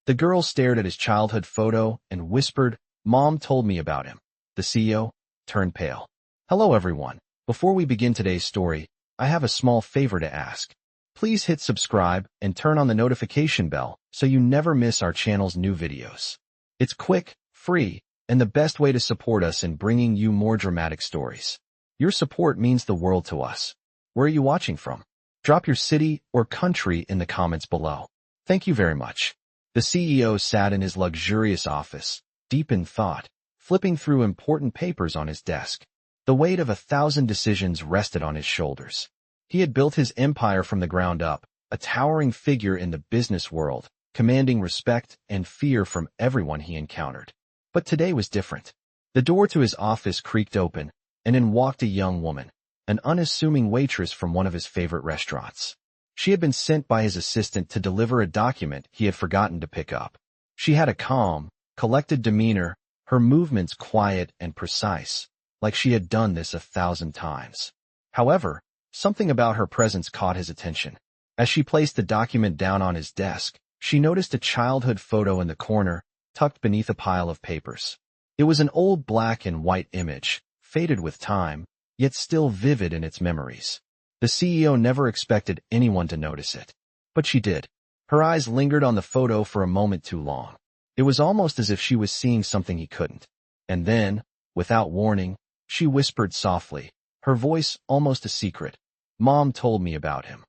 The girl stared at his childhood photo and whispered, "Mom told me about him." The CEO turned pale. Hello everyone. Before we begin today's story, I have a small favor to ask. Please hit subscribe and turn on the notification bell so you never miss our channel's new videos. It's quick, free, and the best way to support us in bringing you more dramatic stories. Your support means the world to us. Where are you watching from? Drop your city or country in the comments below. Thank you very much. The CEO sat in his luxurious office, deep in thought, flipping through important papers on his desk. The weight of 1,000 decisions rested on his shoulders. He had built his empire from the ground up, a towering figure in the business world, commanding respect and fear from everyone he encountered. But today was different. The door to his office creaked open, and in walked a young woman, an unassuming waitress from one of his favorite restaurants. She had been sent by his assistant to deliver a document he had forgotten to pick up. She had a calm, collected demeanor, her movements quiet and precise, like she had done this 1,000 times. However, something about her presence caught his attention. As she placed the document down on his desk, she noticed a childhood photo in the corner, tucked beneath a pile of papers. It was an old black and white image, faded with time, yet still vivid in its memories. The CEO never expected anyone to notice it. But she did. Her eyes lingered on the photo for a moment too long. It was almost as if she was seeing something he couldn't. And then, without warning, she whispered softly, her voice almost a secret, "Mom told me about him."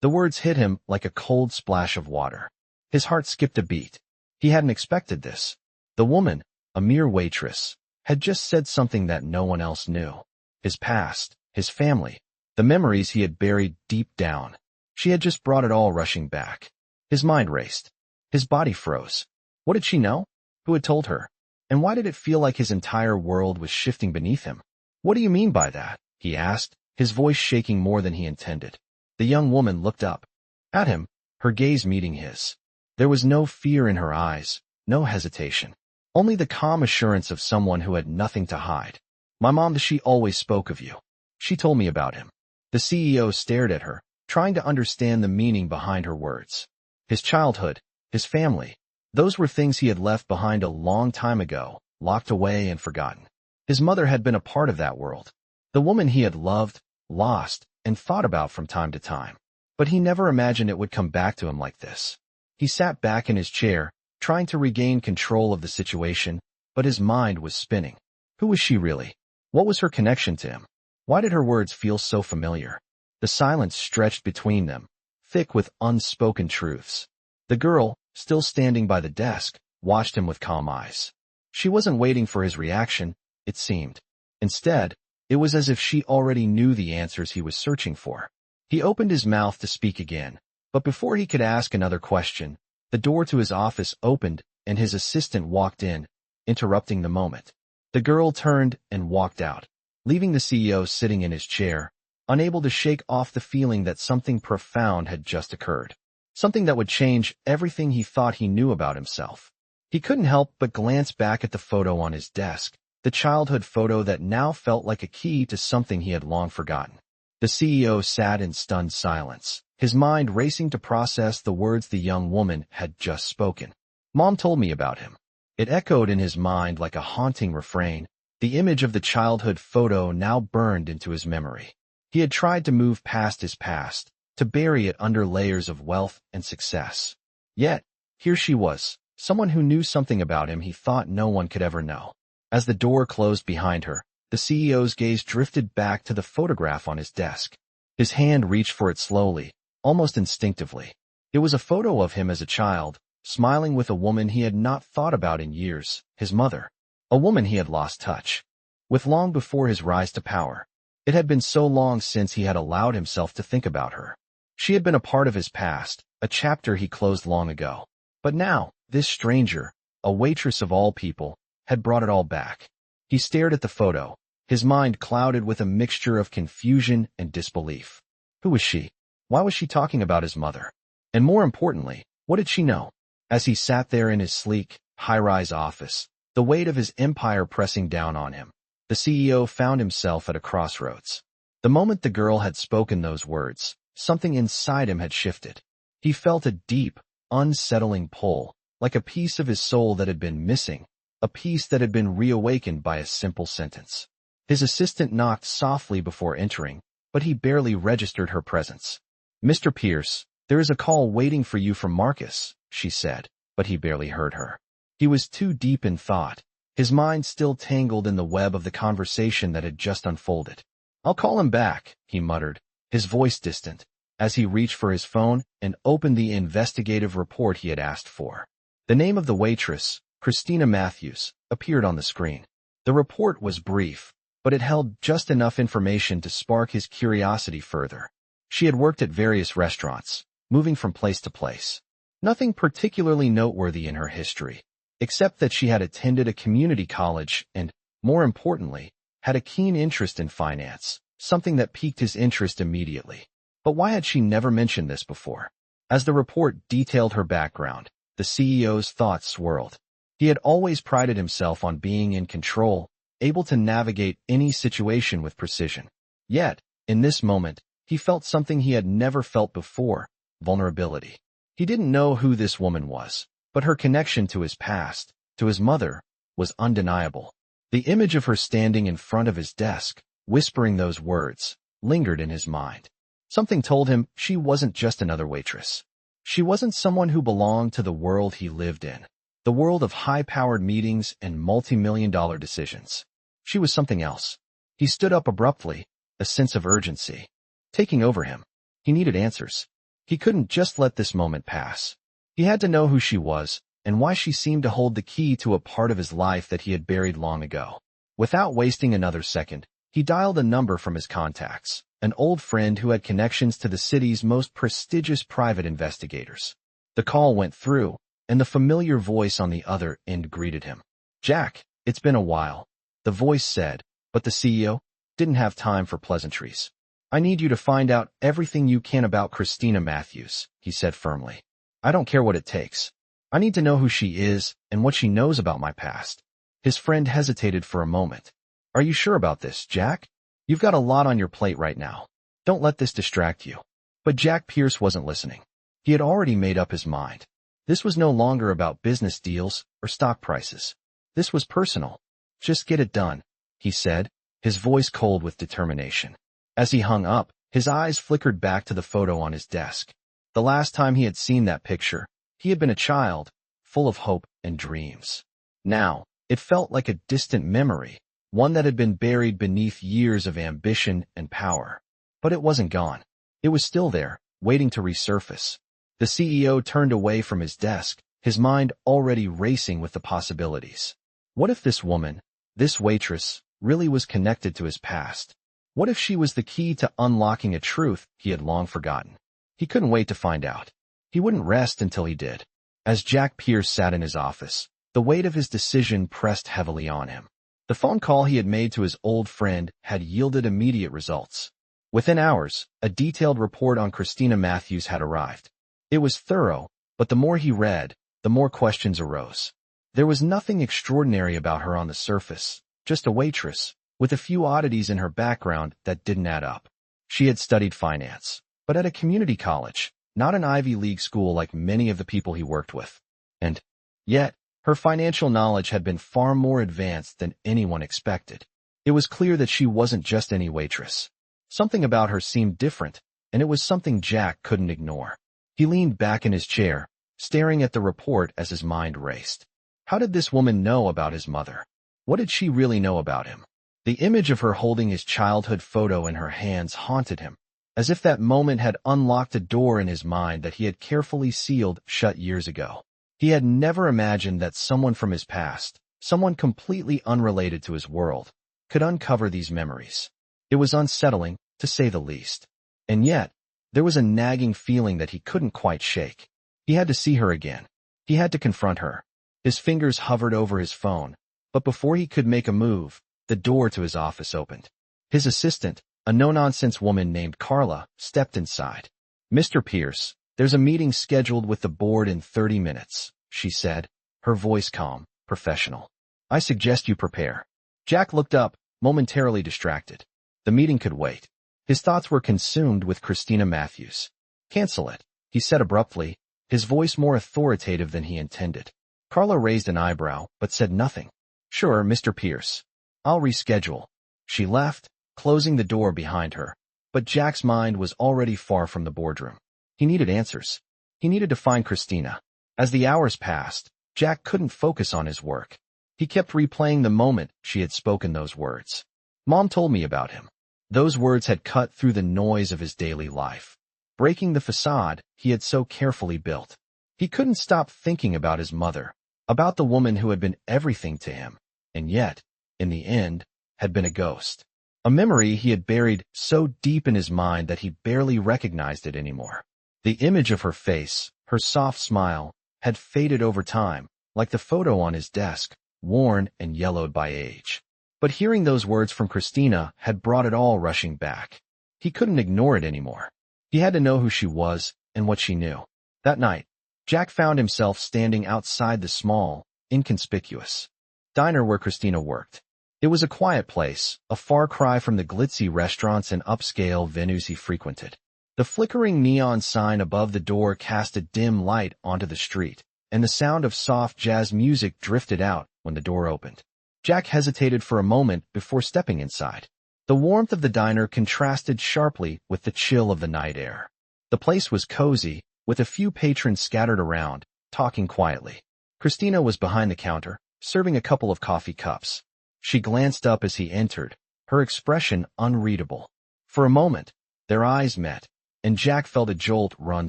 The words hit him like a cold splash of water. His heart skipped a beat. He hadn't expected this. The woman, a mere waitress, had just said something that no one else knew. His past, his family, the memories he had buried deep down. She had just brought it all rushing back. His mind raced. His body froze. What did she know? Who had told her? And why did it feel like his entire world was shifting beneath him? "What do you mean by that?" he asked, his voice shaking more than he intended. The young woman looked up at him, her gaze meeting his. There was no fear in her eyes, no hesitation. Only the calm assurance of someone who had nothing to hide. "My mom, she always spoke of you. She told me about him." The CEO stared at her, trying to understand the meaning behind her words. His childhood, his family, those were things he had left behind a long time ago, locked away and forgotten. His mother had been a part of that world. The woman he had loved, lost, and thought about from time to time. But he never imagined it would come back to him like this. He sat back in his chair, trying to regain control of the situation, but his mind was spinning. Who was she really? What was her connection to him? Why did her words feel so familiar? The silence stretched between them, thick with unspoken truths. The girl, still standing by the desk, watched him with calm eyes. She wasn't waiting for his reaction, it seemed. Instead, it was as if she already knew the answers he was searching for. He opened his mouth to speak again, but before he could ask another question, the door to his office opened and his assistant walked in, interrupting the moment. The girl turned and walked out, leaving the CEO sitting in his chair, unable to shake off the feeling that something profound had just occurred. Something that would change everything he thought he knew about himself. He couldn't help but glance back at the photo on his desk, the childhood photo that now felt like a key to something he had long forgotten. The CEO sat in stunned silence, his mind racing to process the words the young woman had just spoken. "Mom told me about him." It echoed in his mind like a haunting refrain. The image of the childhood photo now burned into his memory. He had tried to move past his past, to bury it under layers of wealth and success. Yet, here she was, someone who knew something about him he thought no one could ever know. As the door closed behind her, the CEO's gaze drifted back to the photograph on his desk. His hand reached for it slowly, almost instinctively. It was a photo of him as a child, smiling with a woman he had not thought about in years, his mother. A woman he had lost touch with long before his rise to power. It had been so long since he had allowed himself to think about her. She had been a part of his past, a chapter he closed long ago. But now, this stranger, a waitress of all people, had brought it all back. He stared at the photo, his mind clouded with a mixture of confusion and disbelief. Who was she? Why was she talking about his mother? And more importantly, what did she know? As he sat there in his sleek, high-rise office, the weight of his empire pressing down on him, the CEO found himself at a crossroads. The moment the girl had spoken those words, something inside him had shifted. He felt a deep, unsettling pull, like a piece of his soul that had been missing, a piece that had been reawakened by a simple sentence. His assistant knocked softly before entering, but he barely registered her presence. "Mr. Pierce, there is a call waiting for you from Marcus," she said, but he barely heard her. He was too deep in thought, his mind still tangled in the web of the conversation that had just unfolded. "I'll call him back," he muttered, his voice distant, as he reached for his phone and opened the investigative report he had asked for. The name of the waitress, Christina Matthews, appeared on the screen. The report was brief, but it held just enough information to spark his curiosity further. She had worked at various restaurants, moving from place to place. Nothing particularly noteworthy in her history, except that she had attended a community college and, more importantly, had a keen interest in finance, something that piqued his interest immediately. But why had she never mentioned this before? As the report detailed her background, the CEO's thoughts swirled. He had always prided himself on being in control, able to navigate any situation with precision. Yet, in this moment, he felt something he had never felt before: vulnerability. He didn't know who this woman was, but her connection to his past, to his mother, was undeniable. The image of her standing in front of his desk, whispering those words, lingered in his mind. Something told him she wasn't just another waitress. She wasn't someone who belonged to the world he lived in, the world of high-powered meetings and multi-million-dollar decisions. She was something else. He stood up abruptly, a sense of urgency taking over him. He needed answers. He couldn't just let this moment pass. He had to know who she was and why she seemed to hold the key to a part of his life that he had buried long ago. Without wasting another second, he dialed a number from his contacts, an old friend who had connections to the city's most prestigious private investigators. The call went through, and the familiar voice on the other end greeted him. "Jack, it's been a while," the voice said, but the CEO didn't have time for pleasantries. "I need you to find out everything you can about Christina Matthews," he said firmly. "I don't care what it takes. I need to know who she is and what she knows about my past." His friend hesitated for a moment. "Are you sure about this, Jack? You've got a lot on your plate right now. Don't let this distract you." But Jack Pierce wasn't listening. He had already made up his mind. This was no longer about business deals or stock prices. This was personal. "Just get it done," he said, his voice cold with determination. As he hung up, his eyes flickered back to the photo on his desk. The last time he had seen that picture, he had been a child, full of hope and dreams. Now, it felt like a distant memory, one that had been buried beneath years of ambition and power. But it wasn't gone. It was still there, waiting to resurface. The CEO turned away from his desk, his mind already racing with the possibilities. What if this woman, this waitress, really was connected to his past? What if she was the key to unlocking a truth he had long forgotten? He couldn't wait to find out. He wouldn't rest until he did. As Jack Pierce sat in his office, the weight of his decision pressed heavily on him. The phone call he had made to his old friend had yielded immediate results. Within hours, a detailed report on Christina Matthews had arrived. It was thorough, but the more he read, the more questions arose. There was nothing extraordinary about her on the surface, just a waitress, with a few oddities in her background that didn't add up. She had studied finance, but at a community college, not an Ivy League school like many of the people he worked with. And yet, her financial knowledge had been far more advanced than anyone expected. It was clear that she wasn't just any waitress. Something about her seemed different, and it was something Jack couldn't ignore. He leaned back in his chair, staring at the report as his mind raced. How did this woman know about his mother? What did she really know about him? The image of her holding his childhood photo in her hands haunted him, as if that moment had unlocked a door in his mind that he had carefully sealed shut years ago. He had never imagined that someone from his past, someone completely unrelated to his world, could uncover these memories. It was unsettling, to say the least. And yet, there was a nagging feeling that he couldn't quite shake. He had to see her again. He had to confront her. His fingers hovered over his phone, but before he could make a move, the door to his office opened. His assistant, a no-nonsense woman named Carla, stepped inside. "Mr. Pierce, there's a meeting scheduled with the board in 30 minutes, she said, her voice calm, professional. "I suggest you prepare." Jack looked up, momentarily distracted. The meeting could wait. His thoughts were consumed with Christina Matthews. "Cancel it," he said abruptly, his voice more authoritative than he intended. Carla raised an eyebrow, but said nothing. Sure, Mr. Pierce. I'll reschedule. She left, closing the door behind her. But Jack's mind was already far from the boardroom. He needed answers. He needed to find Christina. As the hours passed, Jack couldn't focus on his work. He kept replaying the moment she had spoken those words. Mom told me about him. Those words had cut through the noise of his daily life, breaking the facade he had so carefully built. He couldn't stop thinking about his mother, about the woman who had been everything to him, and yet, in the end, had been a ghost. A memory he had buried so deep in his mind that he barely recognized it anymore. The image of her face, her soft smile, had faded over time, like the photo on his desk, worn and yellowed by age. But hearing those words from Christina had brought it all rushing back. He couldn't ignore it anymore. He had to know who she was and what she knew. That night, Jack found himself standing outside the small, inconspicuous diner where Christina worked. It was a quiet place, a far cry from the glitzy restaurants and upscale venues he frequented. The flickering neon sign above the door cast a dim light onto the street, and the sound of soft jazz music drifted out when the door opened. Jack hesitated for a moment before stepping inside. The warmth of the diner contrasted sharply with the chill of the night air. The place was cozy, with a few patrons scattered around, talking quietly. Christina was behind the counter, serving a couple of coffee cups. She glanced up as he entered, her expression unreadable. For a moment, their eyes met, and Jack felt a jolt run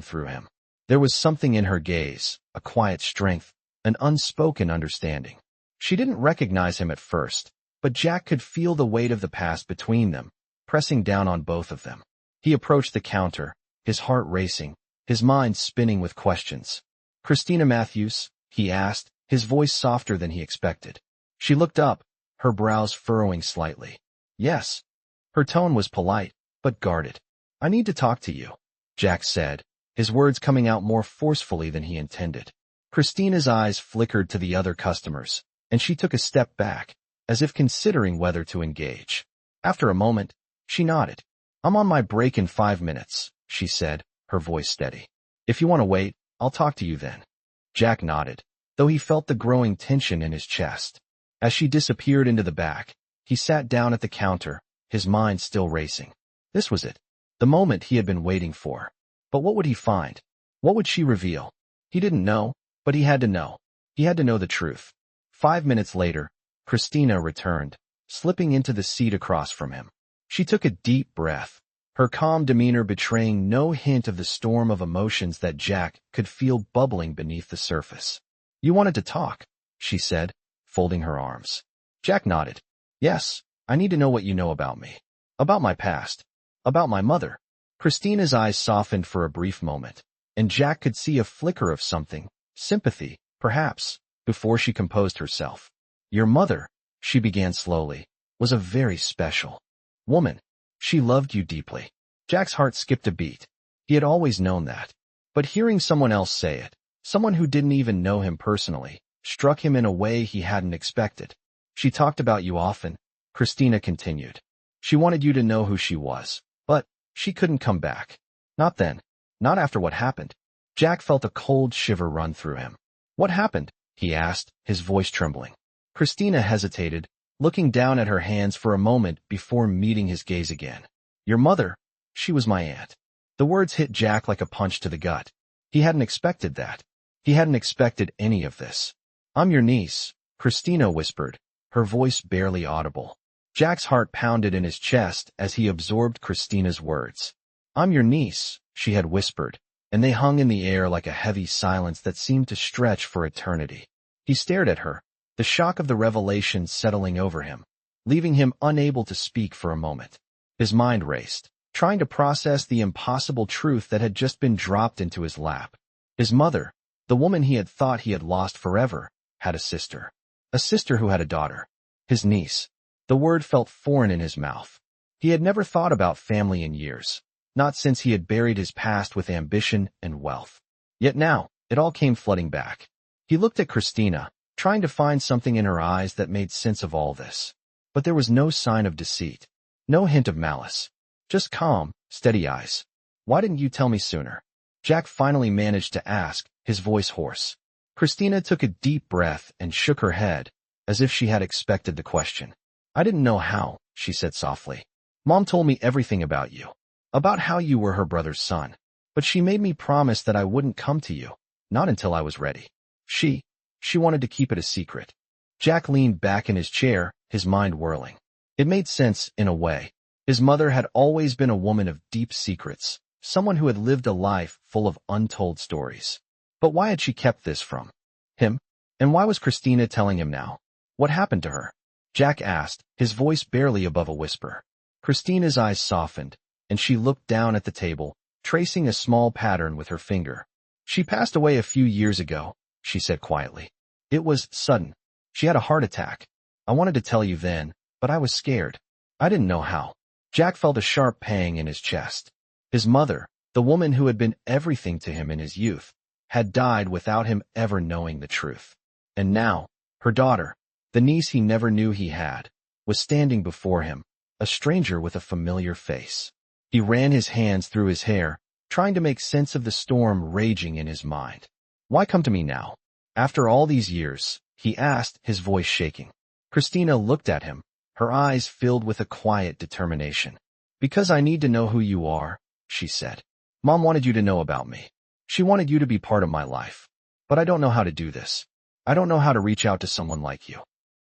through him. There was something in her gaze, a quiet strength, an unspoken understanding. She didn't recognize him at first, but Jack could feel the weight of the past between them, pressing down on both of them. He approached the counter, his heart racing, his mind spinning with questions. "Christina Matthews?" he asked, his voice softer than he expected. She looked up, her brows furrowing slightly. "Yes." Her tone was polite, but guarded. "I need to talk to you," Jack said, his words coming out more forcefully than he intended. Christina's eyes flickered to the other customers, and she took a step back, as if considering whether to engage. After a moment, she nodded. "I'm on my break in 5 minutes," she said, her voice steady. "If you want to wait, I'll talk to you then." Jack nodded, though he felt the growing tension in his chest. As she disappeared into the back, he sat down at the counter, his mind still racing. This was it, the moment he had been waiting for. But what would he find? What would she reveal? He didn't know, but he had to know. He had to know the truth. 5 minutes later, Christina returned, slipping into the seat across from him. She took a deep breath, her calm demeanor betraying no hint of the storm of emotions that Jack could feel bubbling beneath the surface. "You wanted to talk," she said, folding her arms. Jack nodded. "Yes, I need to know what you know about me. About my past. About my mother." Christina's eyes softened for a brief moment, and Jack could see a flicker of something, sympathy, perhaps, before she composed herself. "Your mother," she began slowly, "was a very special woman. She loved you deeply." Jack's heart skipped a beat. He had always known that. But hearing someone else say it, someone who didn't even know him personally, struck him in a way he hadn't expected. "She talked about you often," Christina continued. "She wanted you to know who she was, but she couldn't come back. Not then. Not after what happened." Jack felt a cold shiver run through him. "What happened?" he asked, his voice trembling. Christina hesitated, looking down at her hands for a moment before meeting his gaze again. "Your mother, she was my aunt." The words hit Jack like a punch to the gut. He hadn't expected that. He hadn't expected any of this. "I'm your niece," Christina whispered, her voice barely audible. Jack's heart pounded in his chest as he absorbed Christina's words. "I'm your niece," she had whispered, and they hung in the air like a heavy silence that seemed to stretch for eternity. He stared at her, the shock of the revelation settling over him, leaving him unable to speak for a moment. His mind raced, trying to process the impossible truth that had just been dropped into his lap. His mother, the woman he had thought he had lost forever, had a sister. A sister who had a daughter. His niece. The word felt foreign in his mouth. He had never thought about family in years, not since he had buried his past with ambition and wealth. Yet now, it all came flooding back. He looked at Christina, trying to find something in her eyes that made sense of all this. But there was no sign of deceit, no hint of malice. Just calm, steady eyes. "Why didn't you tell me sooner?" Jack finally managed to ask, his voice hoarse. Christina took a deep breath and shook her head, as if she had expected the question. I didn't know how, she said softly. Mom told me everything about you. About how you were her brother's son. But she made me promise that I wouldn't come to you. Not until I was ready. She wanted to keep it a secret. Jack leaned back in his chair, his mind whirling. It made sense, in a way. His mother had always been a woman of deep secrets, someone who had lived a life full of untold stories. But why had she kept this from him? And why was Christina telling him now? What happened to her? Jack asked, his voice barely above a whisper. Christina's eyes softened, and she looked down at the table, tracing a small pattern with her finger. She passed away a few years ago, she said quietly. It was sudden. She had a heart attack. I wanted to tell you then, but I was scared. I didn't know how. Jack felt a sharp pang in his chest. His mother, the woman who had been everything to him in his youth, had died without him ever knowing the truth. And now, her daughter, the niece he never knew he had, was standing before him, a stranger with a familiar face. He ran his hands through his hair, trying to make sense of the storm raging in his mind. Why come to me now? After all these years, he asked, his voice shaking. Christina looked at him, her eyes filled with a quiet determination. Because I need to know who you are, she said. Mom wanted you to know about me. She wanted you to be part of my life. But I don't know how to do this. I don't know how to reach out to someone like you.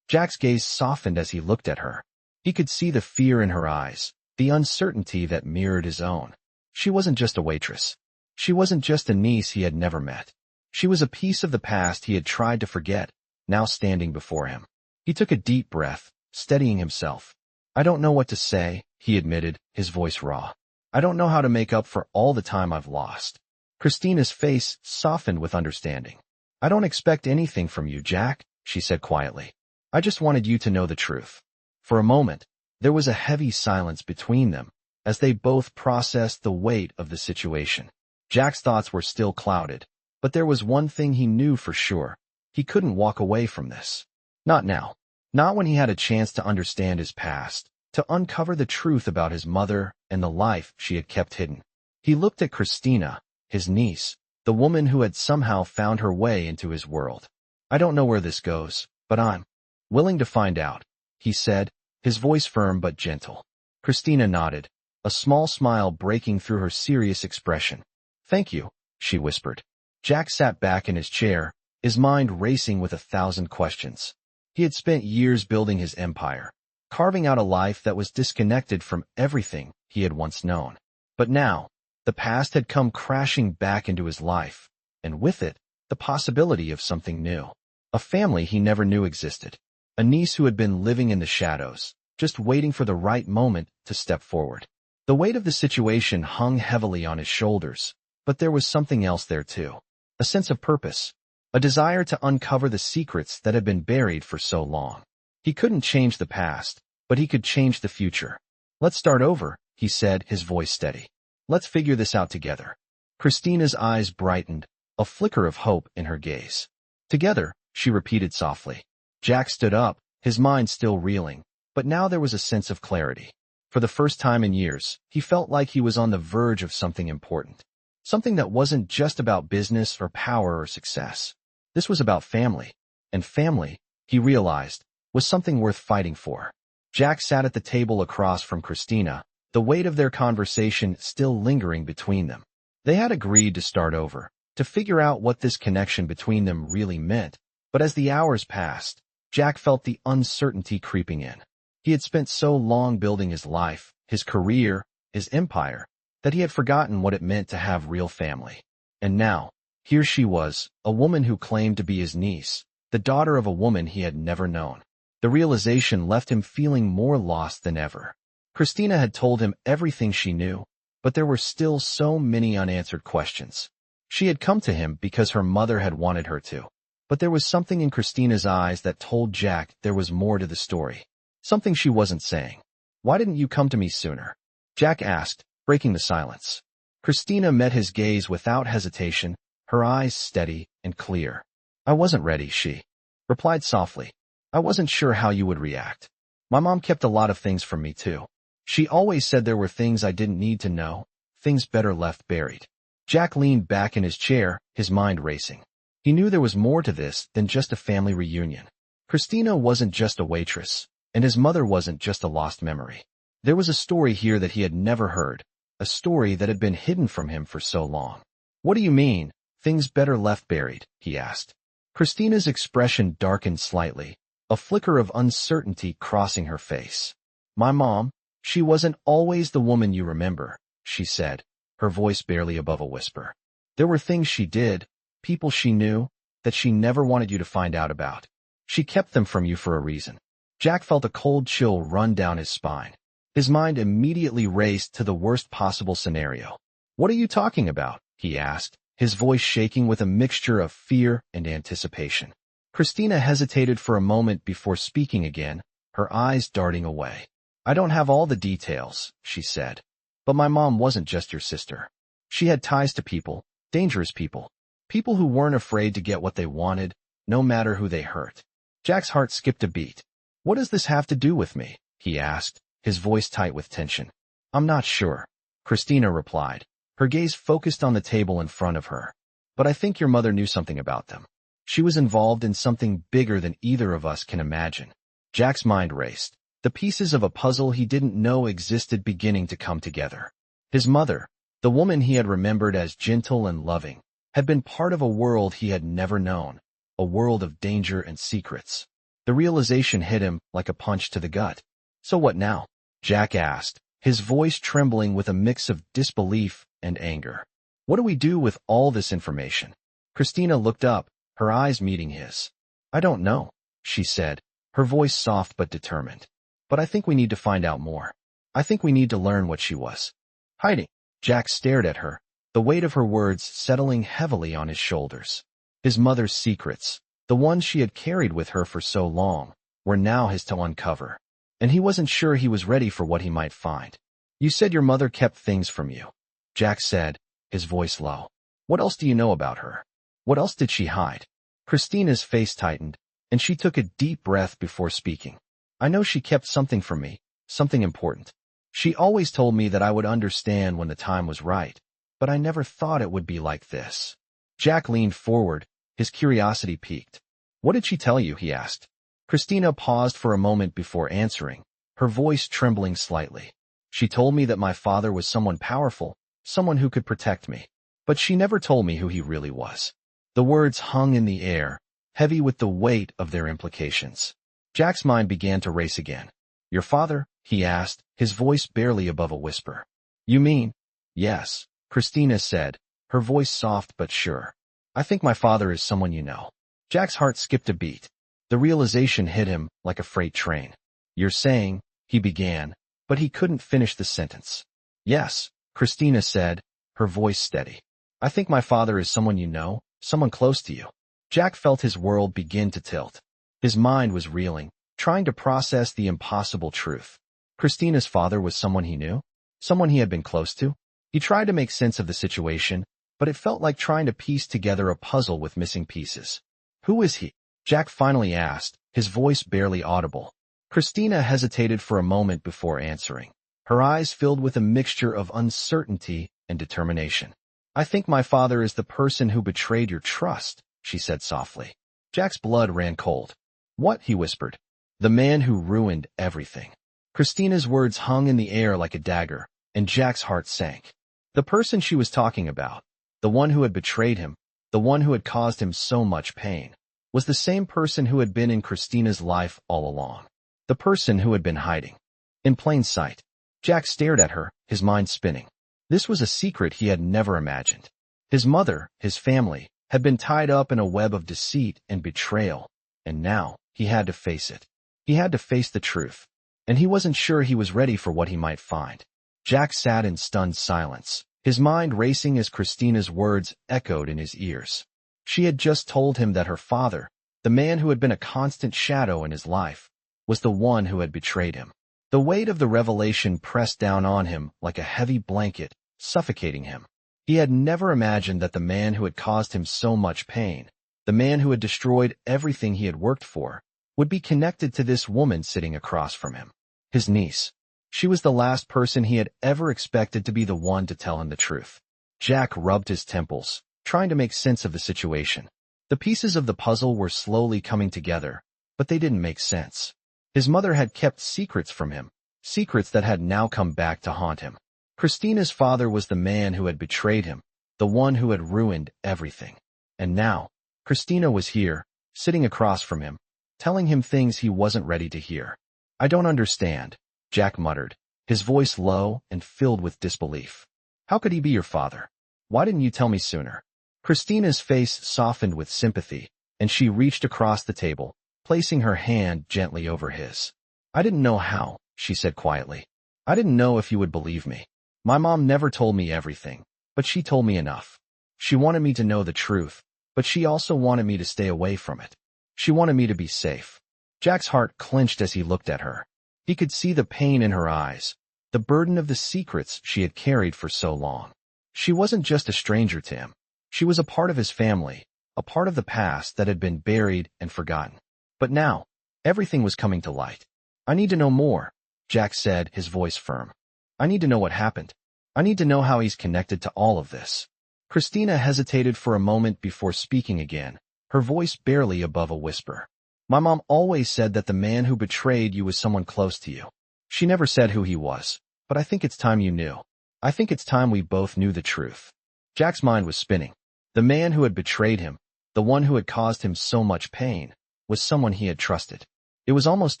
Jack's gaze softened as he looked at her. He could see the fear in her eyes, the uncertainty that mirrored his own. She wasn't just a waitress. She wasn't just a niece he had never met. She was a piece of the past he had tried to forget, now standing before him. He took a deep breath, steadying himself. I don't know what to say, he admitted, his voice raw. I don't know how to make up for all the time I've lost. Christina's face softened with understanding. I don't expect anything from you, Jack, she said quietly. I just wanted you to know the truth. For a moment, there was a heavy silence between them, as they both processed the weight of the situation. Jack's thoughts were still clouded, but there was one thing he knew for sure. He couldn't walk away from this. Not now. Not when he had a chance to understand his past, to uncover the truth about his mother and the life she had kept hidden. He looked at Christina, his niece, the woman who had somehow found her way into his world. I don't know where this goes, but I'm willing to find out, he said, his voice firm but gentle. Christina nodded, a small smile breaking through her serious expression. Thank you, she whispered. Jack sat back in his chair, his mind racing with 1,000 questions. He had spent years building his empire, carving out a life that was disconnected from everything he had once known. But now, the past had come crashing back into his life, and with it, the possibility of something new. A family he never knew existed. A niece who had been living in the shadows, just waiting for the right moment to step forward. The weight of the situation hung heavily on his shoulders, but there was something else there too. A sense of purpose. A desire to uncover the secrets that had been buried for so long. He couldn't change the past, but he could change the future. Let's start over, he said, his voice steady. Let's figure this out together. Christina's eyes brightened, a flicker of hope in her gaze. Together, she repeated softly. Jack stood up, his mind still reeling, but now there was a sense of clarity. For the first time in years, he felt like he was on the verge of something important. Something that wasn't just about business or power or success. This was about family. And family, he realized, was something worth fighting for. Jack sat at the table across from Christina, the weight of their conversation still lingering between them. They had agreed to start over, to figure out what this connection between them really meant. But as the hours passed, Jack felt the uncertainty creeping in. He had spent so long building his life, his career, his empire, that he had forgotten what it meant to have real family. And now, here she was, a woman who claimed to be his niece, the daughter of a woman he had never known. The realization left him feeling more lost than ever. Christina had told him everything she knew, but there were still so many unanswered questions. She had come to him because her mother had wanted her to. But there was something in Christina's eyes that told Jack there was more to the story. Something she wasn't saying. Why didn't you come to me sooner? Jack asked, breaking the silence. Christina met his gaze without hesitation, her eyes steady and clear. I wasn't ready, she replied softly. I wasn't sure how you would react. My mom kept a lot of things from me too. She always said there were things I didn't need to know, things better left buried. Jack leaned back in his chair, his mind racing. He knew there was more to this than just a family reunion. Christina wasn't just a waitress, and his mother wasn't just a lost memory. There was a story here that he had never heard, a story that had been hidden from him for so long. What do you mean, things better left buried? He asked. Christina's expression darkened slightly, a flicker of uncertainty crossing her face. My mom, she wasn't always the woman you remember, she said, her voice barely above a whisper. There were things she did, people she knew, that she never wanted you to find out about. She kept them from you for a reason. Jack felt a cold chill run down his spine. His mind immediately raced to the worst possible scenario. What are you talking about? He asked, his voice shaking with a mixture of fear and anticipation. Christina hesitated for a moment before speaking again, her eyes darting away. I don't have all the details, she said. But my mom wasn't just your sister. She had ties to people, dangerous people. People who weren't afraid to get what they wanted, no matter who they hurt. Jack's heart skipped a beat. What does this have to do with me? He asked, his voice tight with tension. I'm not sure, Christina replied, her gaze focused on the table in front of her. But I think your mother knew something about them. She was involved in something bigger than either of us can imagine. Jack's mind raced, the pieces of a puzzle he didn't know existed beginning to come together. His mother, the woman he had remembered as gentle and loving, had been part of a world he had never known, a world of danger and secrets. The realization hit him like a punch to the gut. So what now? Jack asked, his voice trembling with a mix of disbelief and anger. What do we do with all this information? Christina looked up, her eyes meeting his. I don't know, she said, her voice soft but determined. But I think we need to find out more. I think we need to learn what she was hiding. Jack stared at her, the weight of her words settling heavily on his shoulders. His mother's secrets, the ones she had carried with her for so long, were now his to uncover. And he wasn't sure he was ready for what he might find. You said your mother kept things from you, Jack said, his voice low. What else do you know about her? What else did she hide? Christina's face tightened, and she took a deep breath before speaking. I know she kept something from me, something important. She always told me that I would understand when the time was right, but I never thought it would be like this. Jack leaned forward, his curiosity piqued. What did she tell you? He asked. Christina paused for a moment before answering, her voice trembling slightly. She told me that my father was someone powerful, someone who could protect me. But she never told me who he really was. The words hung in the air, heavy with the weight of their implications. Jack's mind began to race again. Your father? He asked, his voice barely above a whisper. You mean? Yes, Christina said, her voice soft but sure. I think my father is someone you know. Jack's heart skipped a beat. The realization hit him like a freight train. You're saying, he began, but he couldn't finish the sentence. Yes, Christina said, her voice steady. I think my father is someone you know, someone close to you. Jack felt his world begin to tilt. His mind was reeling, trying to process the impossible truth. Christina's father was someone he knew, someone he had been close to. He tried to make sense of the situation, but it felt like trying to piece together a puzzle with missing pieces. Who is he? Jack finally asked, his voice barely audible. Christina hesitated for a moment before answering, her eyes filled with a mixture of uncertainty and determination. I think my father is the person who betrayed your trust, she said softly. Jack's blood ran cold. What? He whispered. The man who ruined everything. Christina's words hung in the air like a dagger, and Jack's heart sank. The person she was talking about, the one who had betrayed him, the one who had caused him so much pain, was the same person who had been in Christina's life all along. The person who had been hiding. In plain sight. Jack stared at her, his mind spinning. This was a secret he had never imagined. His mother, his family, had been tied up in a web of deceit and betrayal, and now he had to face it. He had to face the truth, and he wasn't sure he was ready for what he might find. Jack sat in stunned silence, his mind racing as Christina's words echoed in his ears. She had just told him that her father, the man who had been a constant shadow in his life, was the one who had betrayed him. The weight of the revelation pressed down on him like a heavy blanket, suffocating him. He had never imagined that the man who had caused him so much pain, the man who had destroyed everything he had worked for, would be connected to this woman sitting across from him. His niece. She was the last person he had ever expected to be the one to tell him the truth. Jack rubbed his temples, trying to make sense of the situation. The pieces of the puzzle were slowly coming together, but they didn't make sense. His mother had kept secrets from him, secrets that had now come back to haunt him. Christina's father was the man who had betrayed him, the one who had ruined everything. And now, Christina was here, sitting across from him, telling him things he wasn't ready to hear. "I don't understand," Jack muttered, his voice low and filled with disbelief. "How could he be your father? Why didn't you tell me sooner?" Christina's face softened with sympathy, and she reached across the table, placing her hand gently over his. "I didn't know how," she said quietly. "I didn't know if you would believe me. My mom never told me everything, but she told me enough. She wanted me to know the truth, but she also wanted me to stay away from it. She wanted me to be safe." Jack's heart clenched as he looked at her. He could see the pain in her eyes, the burden of the secrets she had carried for so long. She wasn't just a stranger to him. She was a part of his family, a part of the past that had been buried and forgotten. But now, everything was coming to light. "I need to know more," Jack said, his voice firm. "I need to know what happened. I need to know how he's connected to all of this." Christina hesitated for a moment before speaking again, her voice barely above a whisper. "My mom always said that the man who betrayed you was someone close to you. She never said who he was, but I think it's time you knew. I think it's time we both knew the truth." Jack's mind was spinning. The man who had betrayed him, the one who had caused him so much pain, was someone he had trusted. It was almost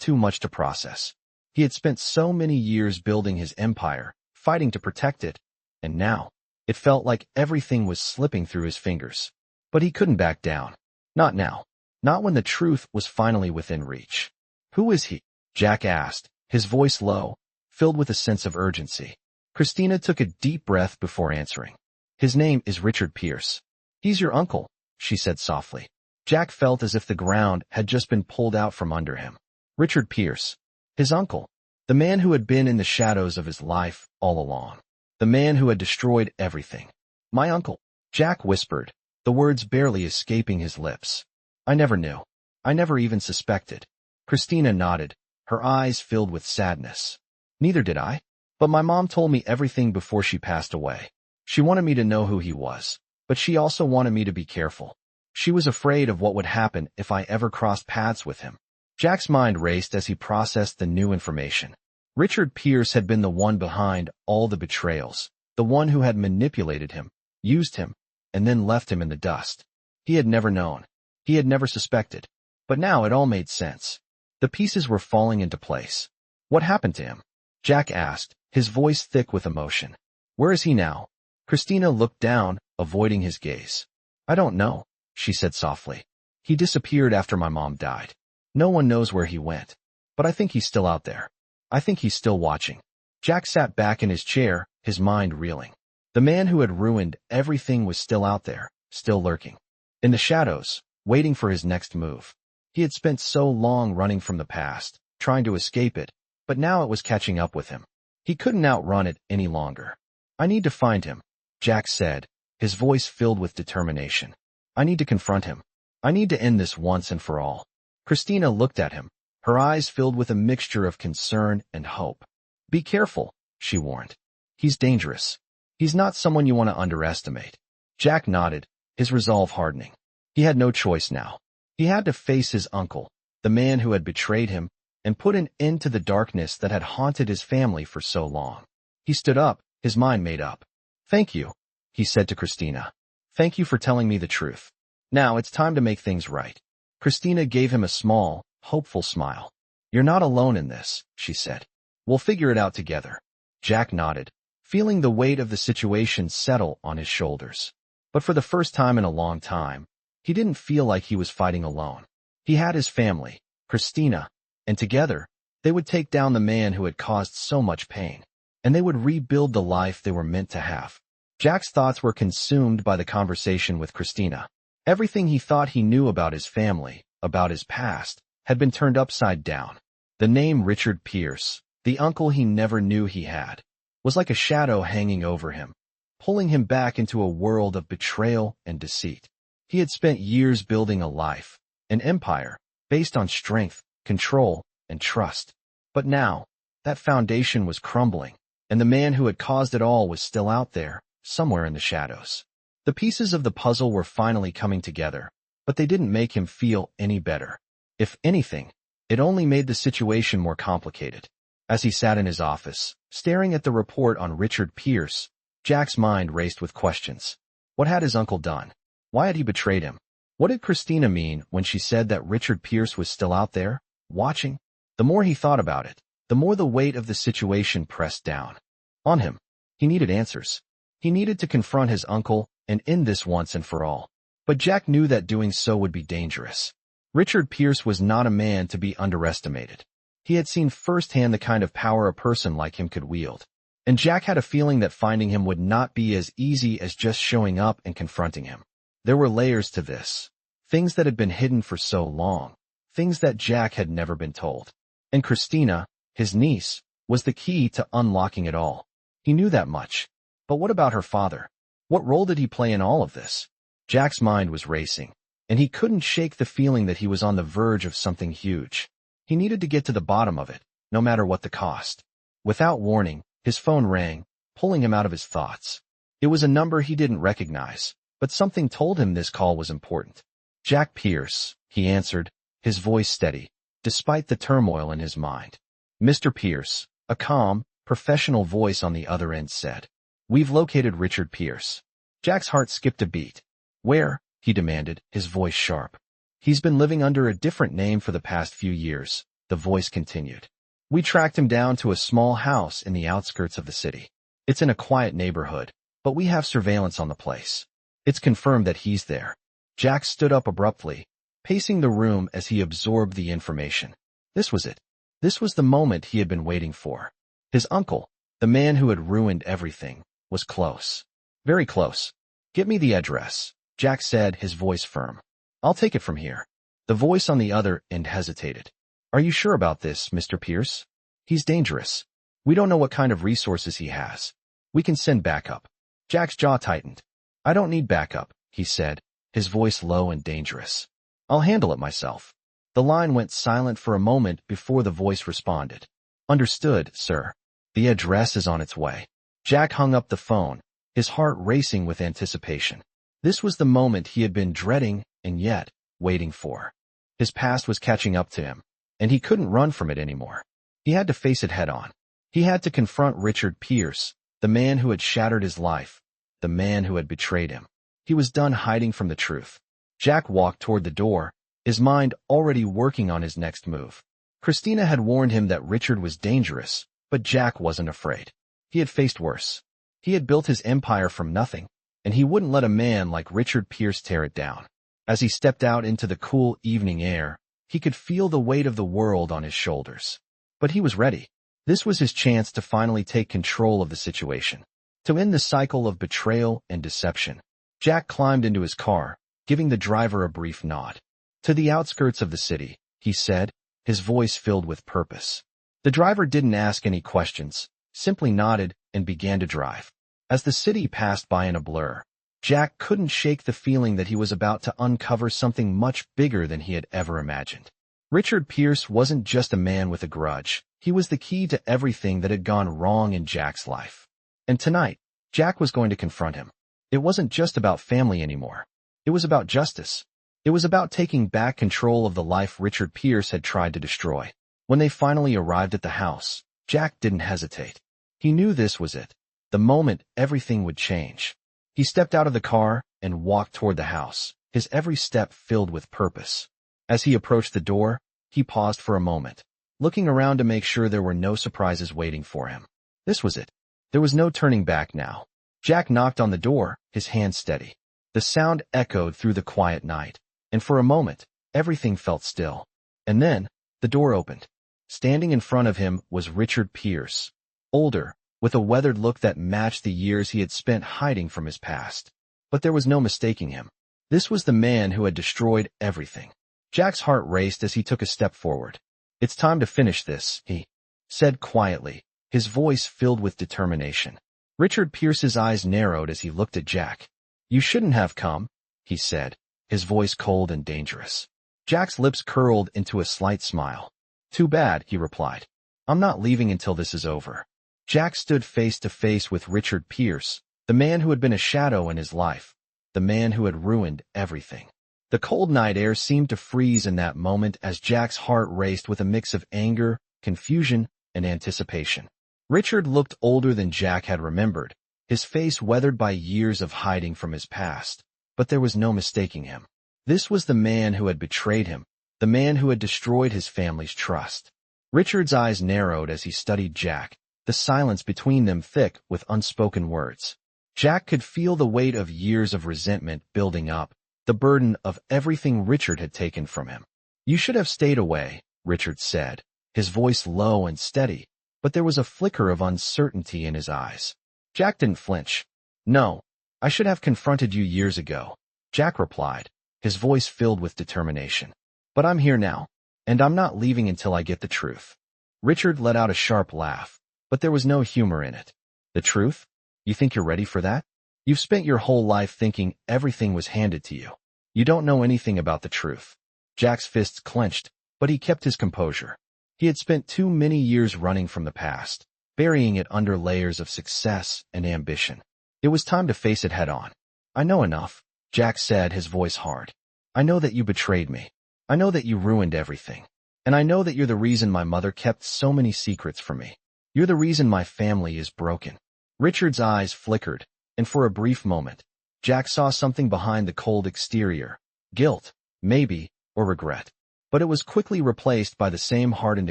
too much to process. He had spent so many years building his empire, fighting to protect it, and now, it felt like everything was slipping through his fingers. But he couldn't back down. Not now. Not when the truth was finally within reach. "Who is he?" Jack asked, his voice low, filled with a sense of urgency. Christina took a deep breath before answering. "His name is Richard Pierce. He's your uncle," she said softly. Jack felt as if the ground had just been pulled out from under him. Richard Pierce. His uncle. The man who had been in the shadows of his life all along. The man who had destroyed everything. "My uncle," Jack whispered, the words barely escaping his lips. "I never knew. I never even suspected." Christina nodded, her eyes filled with sadness. "Neither did I. But my mom told me everything before she passed away. She wanted me to know who he was, but she also wanted me to be careful. She was afraid of what would happen if I ever crossed paths with him." Jack's mind raced as he processed the new information. Richard Pierce had been the one behind all the betrayals, the one who had manipulated him, used him, and then left him in the dust. He had never known. He had never suspected. But now it all made sense. The pieces were falling into place. "What happened to him?" Jack asked, his voice thick with emotion. "Where is he now?" Christina looked down, avoiding his gaze. "I don't know," she said softly. "He disappeared after my mom died. No one knows where he went. But I think he's still out there. I think he's still watching." Jack sat back in his chair, his mind reeling. The man who had ruined everything was still out there, still lurking. In the shadows, waiting for his next move. He had spent so long running from the past, trying to escape it, but now it was catching up with him. He couldn't outrun it any longer. "I need to find him," Jack said, his voice filled with determination. "I need to confront him. I need to end this once and for all." Christina looked at him, her eyes filled with a mixture of concern and hope. "Be careful," she warned. "He's dangerous. He's not someone you want to underestimate." Jack nodded, his resolve hardening. He had no choice now. He had to face his uncle, the man who had betrayed him, and put an end to the darkness that had haunted his family for so long. He stood up, his mind made up. "Thank you," he said to Christina. "Thank you for telling me the truth. Now it's time to make things right." Christina gave him a small, hopeful smile. "You're not alone in this," she said. "We'll figure it out together." Jack nodded, feeling the weight of the situation settle on his shoulders. But for the first time in a long time, he didn't feel like he was fighting alone. He had his family, Christina, and together, they would take down the man who had caused so much pain, and they would rebuild the life they were meant to have. Jack's thoughts were consumed by the conversation with Christina. Everything he thought he knew about his family, about his past, had been turned upside down. The name Richard Pierce, the uncle he never knew he had, was like a shadow hanging over him, pulling him back into a world of betrayal and deceit. He had spent years building a life, an empire, based on strength, control, and trust. But now, that foundation was crumbling, and the man who had caused it all was still out there, somewhere in the shadows. The pieces of the puzzle were finally coming together, but they didn't make him feel any better. If anything, it only made the situation more complicated. As he sat in his office, staring at the report on Richard Pierce, Jack's mind raced with questions. What had his uncle done? Why had he betrayed him? What did Christina mean when she said that Richard Pierce was still out there, watching? The more he thought about it, the more the weight of the situation pressed down on him. He needed answers. He needed to confront his uncle and end this once and for all. But Jack knew that doing so would be dangerous. Richard Pierce was not a man to be underestimated. He had seen firsthand the kind of power a person like him could wield. And Jack had a feeling that finding him would not be as easy as just showing up and confronting him. There were layers to this. Things that had been hidden for so long. Things that Jack had never been told. And Christina, his niece, was the key to unlocking it all. He knew that much. But what about her father? What role did he play in all of this? Jack's mind was racing, and he couldn't shake the feeling that he was on the verge of something huge. He needed to get to the bottom of it, no matter what the cost. Without warning, his phone rang, pulling him out of his thoughts. It was a number he didn't recognize, but something told him this call was important. Jack Pierce, he answered, his voice steady, despite the turmoil in his mind. Mr. Pierce, a calm, professional voice on the other end said. We've located Richard Pierce. Jack's heart skipped a beat. Where? He demanded, his voice sharp. He's been living under a different name for the past few years, the voice continued. We tracked him down to a small house in the outskirts of the city. It's in a quiet neighborhood, but we have surveillance on the place. It's confirmed that he's there. Jack stood up abruptly, pacing the room as he absorbed the information. This was it. This was the moment he had been waiting for. His uncle, the man who had ruined everything, was close. Very close. Get me the address, Jack said, his voice firm. I'll take it from here. The voice on the other end hesitated. Are you sure about this, Mr. Pierce? He's dangerous. We don't know what kind of resources he has. We can send backup. Jack's jaw tightened. I don't need backup, he said, his voice low and dangerous. I'll handle it myself. The line went silent for a moment before the voice responded. Understood, sir. The address is on its way. Jack hung up the phone, his heart racing with anticipation. This was the moment he had been dreading and yet waiting for. His past was catching up to him, and he couldn't run from it anymore. He had to face it head on. He had to confront Richard Pierce, the man who had shattered his life, the man who had betrayed him. He was done hiding from the truth. Jack walked toward the door, his mind already working on his next move. Christina had warned him that Richard was dangerous, but Jack wasn't afraid. He had faced worse. He had built his empire from nothing, and he wouldn't let a man like Richard Pierce tear it down. As he stepped out into the cool evening air, he could feel the weight of the world on his shoulders. But he was ready. This was his chance to finally take control of the situation, to end the cycle of betrayal and deception. Jack climbed into his car, giving the driver a brief nod. To the outskirts of the city, he said, his voice filled with purpose. The driver didn't ask any questions, simply nodded and began to drive. As the city passed by in a blur, Jack couldn't shake the feeling that he was about to uncover something much bigger than he had ever imagined. Richard Pierce wasn't just a man with a grudge. He was the key to everything that had gone wrong in Jack's life. And tonight, Jack was going to confront him. It wasn't just about family anymore. It was about justice. It was about taking back control of the life Richard Pierce had tried to destroy. When they finally arrived at the house, Jack didn't hesitate. He knew this was it, the moment everything would change. He stepped out of the car and walked toward the house, his every step filled with purpose. As he approached the door, he paused for a moment, looking around to make sure there were no surprises waiting for him. This was it. There was no turning back now. Jack knocked on the door, his hand steady. The sound echoed through the quiet night, and for a moment, everything felt still. And then, the door opened. Standing in front of him was Richard Pierce, older, with a weathered look that matched the years he had spent hiding from his past. But there was no mistaking him. This was the man who had destroyed everything. Jack's heart raced as he took a step forward. It's time to finish this, he said quietly, his voice filled with determination. Richard Pierce's eyes narrowed as he looked at Jack. You shouldn't have come, he said, his voice cold and dangerous. Jack's lips curled into a slight smile. Too bad, he replied. I'm not leaving until this is over. Jack stood face to face with Richard Pierce, the man who had been a shadow in his life, the man who had ruined everything. The cold night air seemed to freeze in that moment as Jack's heart raced with a mix of anger, confusion, and anticipation. Richard looked older than Jack had remembered, his face weathered by years of hiding from his past. But there was no mistaking him. This was the man who had betrayed him, the man who had destroyed his family's trust. Richard's eyes narrowed as he studied Jack, the silence between them thick with unspoken words. Jack could feel the weight of years of resentment building up, the burden of everything Richard had taken from him. "You should have stayed away," Richard said, his voice low and steady, but there was a flicker of uncertainty in his eyes. Jack didn't flinch. "No, I should have confronted you years ago," Jack replied, his voice filled with determination. "But I'm here now, and I'm not leaving until I get the truth." Richard let out a sharp laugh, but there was no humor in it. "The truth? You think you're ready for that? You've spent your whole life thinking everything was handed to you. You don't know anything about the truth." Jack's fists clenched, but he kept his composure. He had spent too many years running from the past, burying it under layers of success and ambition. It was time to face it head on. "I know enough," Jack said, his voice hard. "I know that you betrayed me. I know that you ruined everything. And I know that you're the reason my mother kept so many secrets from me. You're the reason my family is broken." Richard's eyes flickered, and for a brief moment, Jack saw something behind the cold exterior. Guilt, maybe, or regret. But it was quickly replaced by the same hardened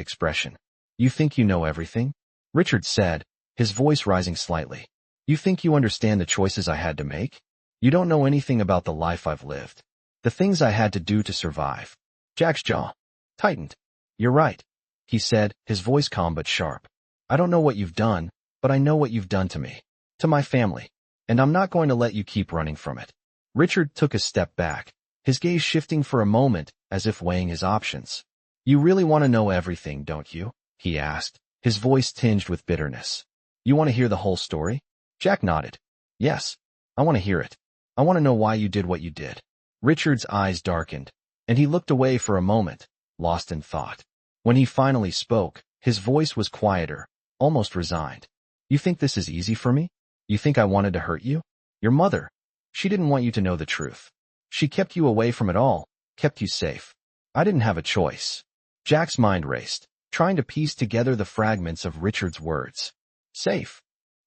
expression. "You think you know everything?" Richard said, his voice rising slightly. "You think you understand the choices I had to make? You don't know anything about the life I've lived, the things I had to do to survive." Jack's jaw tightened. "You're right," he said, his voice calm but sharp. "I don't know what you've done, but I know what you've done to me, to my family, and I'm not going to let you keep running from it." Richard took a step back, his gaze shifting for a moment as if weighing his options. "You really want to know everything, don't you?" he asked, his voice tinged with bitterness. "You want to hear the whole story?" Jack nodded. "Yes, I want to hear it. I want to know why you did what you did." Richard's eyes darkened, and he looked away for a moment, lost in thought. When he finally spoke, his voice was quieter, almost resigned. "You think this is easy for me? You think I wanted to hurt you? Your mother, she didn't want you to know the truth. She kept you away from it all, kept you safe. I didn't have a choice." Jack's mind raced, trying to piece together the fragments of Richard's words. "Safe,"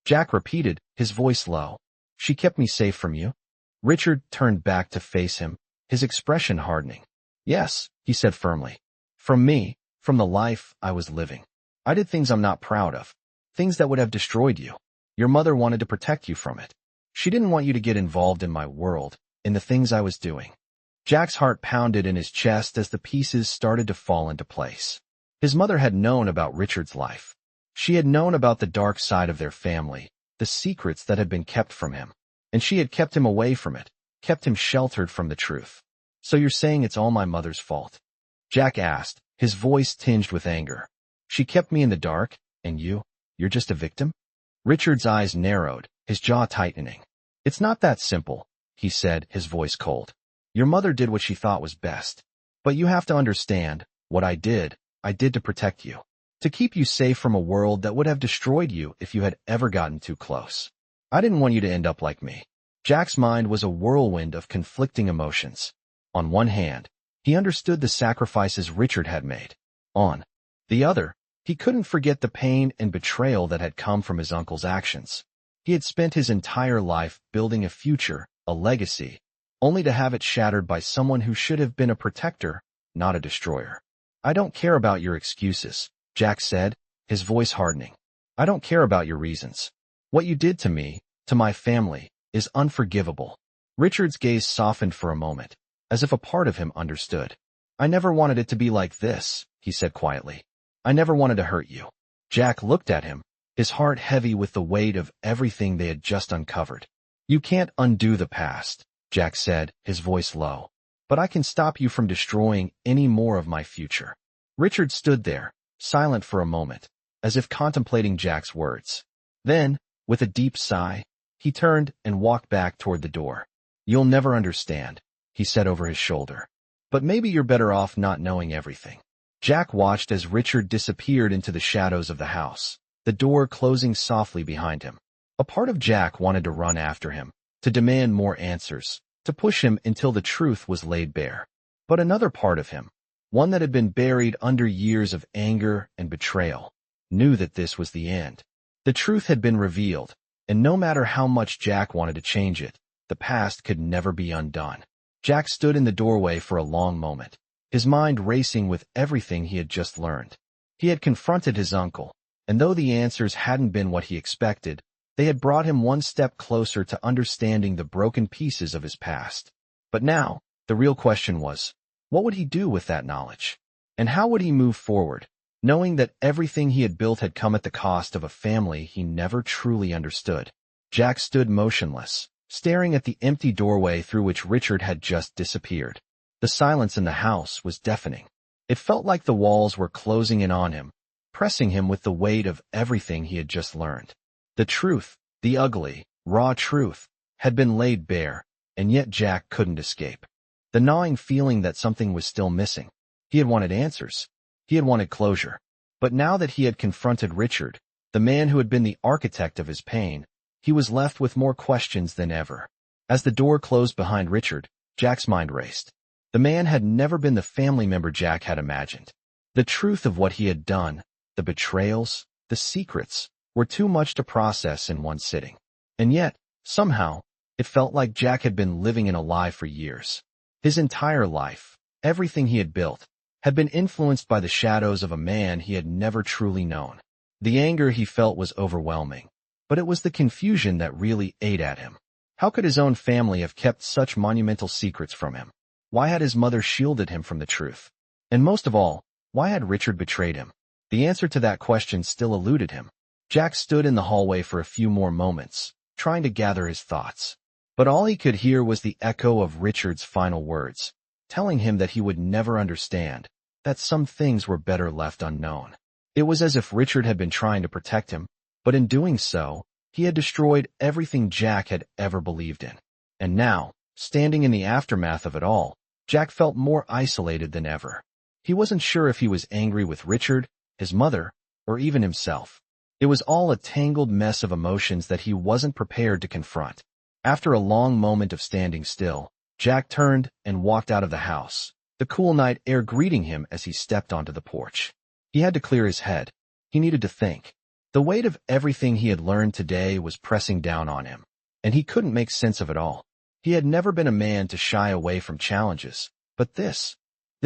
Jack repeated, his voice low. "She kept me safe from you?" Richard turned back to face him, his expression hardening. "Yes," he said firmly. "From me, from the life I was living. I did things I'm not proud of, things that would have destroyed you. Your mother wanted to protect you from it. She didn't want you to get involved in my world, in the things I was doing." Jack's heart pounded in his chest as the pieces started to fall into place. His mother had known about Richard's life. She had known about the dark side of their family, the secrets that had been kept from him. And she had kept him away from it, kept him sheltered from the truth. "So you're saying it's all my mother's fault?" Jack asked, his voice tinged with anger. "She kept me in the dark, and you're just a victim?" Richard's eyes narrowed, his jaw tightening. "It's not that simple," he said, his voice cold. "Your mother did what she thought was best. But you have to understand, what I did to protect you. To keep you safe from a world that would have destroyed you if you had ever gotten too close. I didn't want you to end up like me." Jack's mind was a whirlwind of conflicting emotions. On one hand, he understood the sacrifices Richard had made. On the other, he couldn't forget the pain and betrayal that had come from his uncle's actions. He had spent his entire life building a future, a legacy, only to have it shattered by someone who should have been a protector, not a destroyer. "I don't care about your excuses," Jack said, his voice hardening. "I don't care about your reasons. What you did to me, to my family, is unforgivable." Richard's gaze softened for a moment, as if a part of him understood. "I never wanted it to be like this," he said quietly. "I never wanted to hurt you." Jack looked at him, his heart heavy with the weight of everything they had just uncovered. "You can't undo the past," Jack said, his voice low. "But I can stop you from destroying any more of my future." Richard stood there, silent for a moment, as if contemplating Jack's words. Then, with a deep sigh, he turned and walked back toward the door. "You'll never understand," he said over his shoulder. "But maybe you're better off not knowing everything." Jack watched as Richard disappeared into the shadows of the house, the door closing softly behind him. A part of Jack wanted to run after him, to demand more answers, to push him until the truth was laid bare. But another part of him, one that had been buried under years of anger and betrayal, knew that this was the end. The truth had been revealed, and no matter how much Jack wanted to change it, the past could never be undone. Jack stood in the doorway for a long moment, his mind racing with everything he had just learned. He had confronted his uncle, and though the answers hadn't been what he expected, they had brought him one step closer to understanding the broken pieces of his past. But now, the real question was, what would he do with that knowledge? And how would he move forward, knowing that everything he had built had come at the cost of a family he never truly understood? Jack stood motionless, staring at the empty doorway through which Richard had just disappeared. The silence in the house was deafening. It felt like the walls were closing in on him, pressing him with the weight of everything he had just learned. The truth, the ugly, raw truth, had been laid bare, and yet Jack couldn't escape. The gnawing feeling that something was still missing. He had wanted answers. He had wanted closure. But now that he had confronted Richard, the man who had been the architect of his pain, he was left with more questions than ever. As the door closed behind Richard, Jack's mind raced. The man had never been the family member Jack had imagined. The truth of what he had done, the betrayals, the secrets, were too much to process in one sitting. And yet, somehow, it felt like Jack had been living in a lie for years. His entire life, everything he had built, had been influenced by the shadows of a man he had never truly known. The anger he felt was overwhelming, but it was the confusion that really ate at him. How could his own family have kept such monumental secrets from him? Why had his mother shielded him from the truth? And most of all, why had Richard betrayed him? The answer to that question still eluded him. Jack stood in the hallway for a few more moments, trying to gather his thoughts. But all he could hear was the echo of Richard's final words, telling him that he would never understand, that some things were better left unknown. It was as if Richard had been trying to protect him, but in doing so, he had destroyed everything Jack had ever believed in. And now, standing in the aftermath of it all, Jack felt more isolated than ever. He wasn't sure if he was angry with Richard, his mother, or even himself. It was all a tangled mess of emotions that he wasn't prepared to confront. After a long moment of standing still, Jack turned and walked out of the house, the cool night air greeting him as he stepped onto the porch. He had to clear his head. He needed to think. The weight of everything he had learned today was pressing down on him, and he couldn't make sense of it all. He had never been a man to shy away from challenges, but this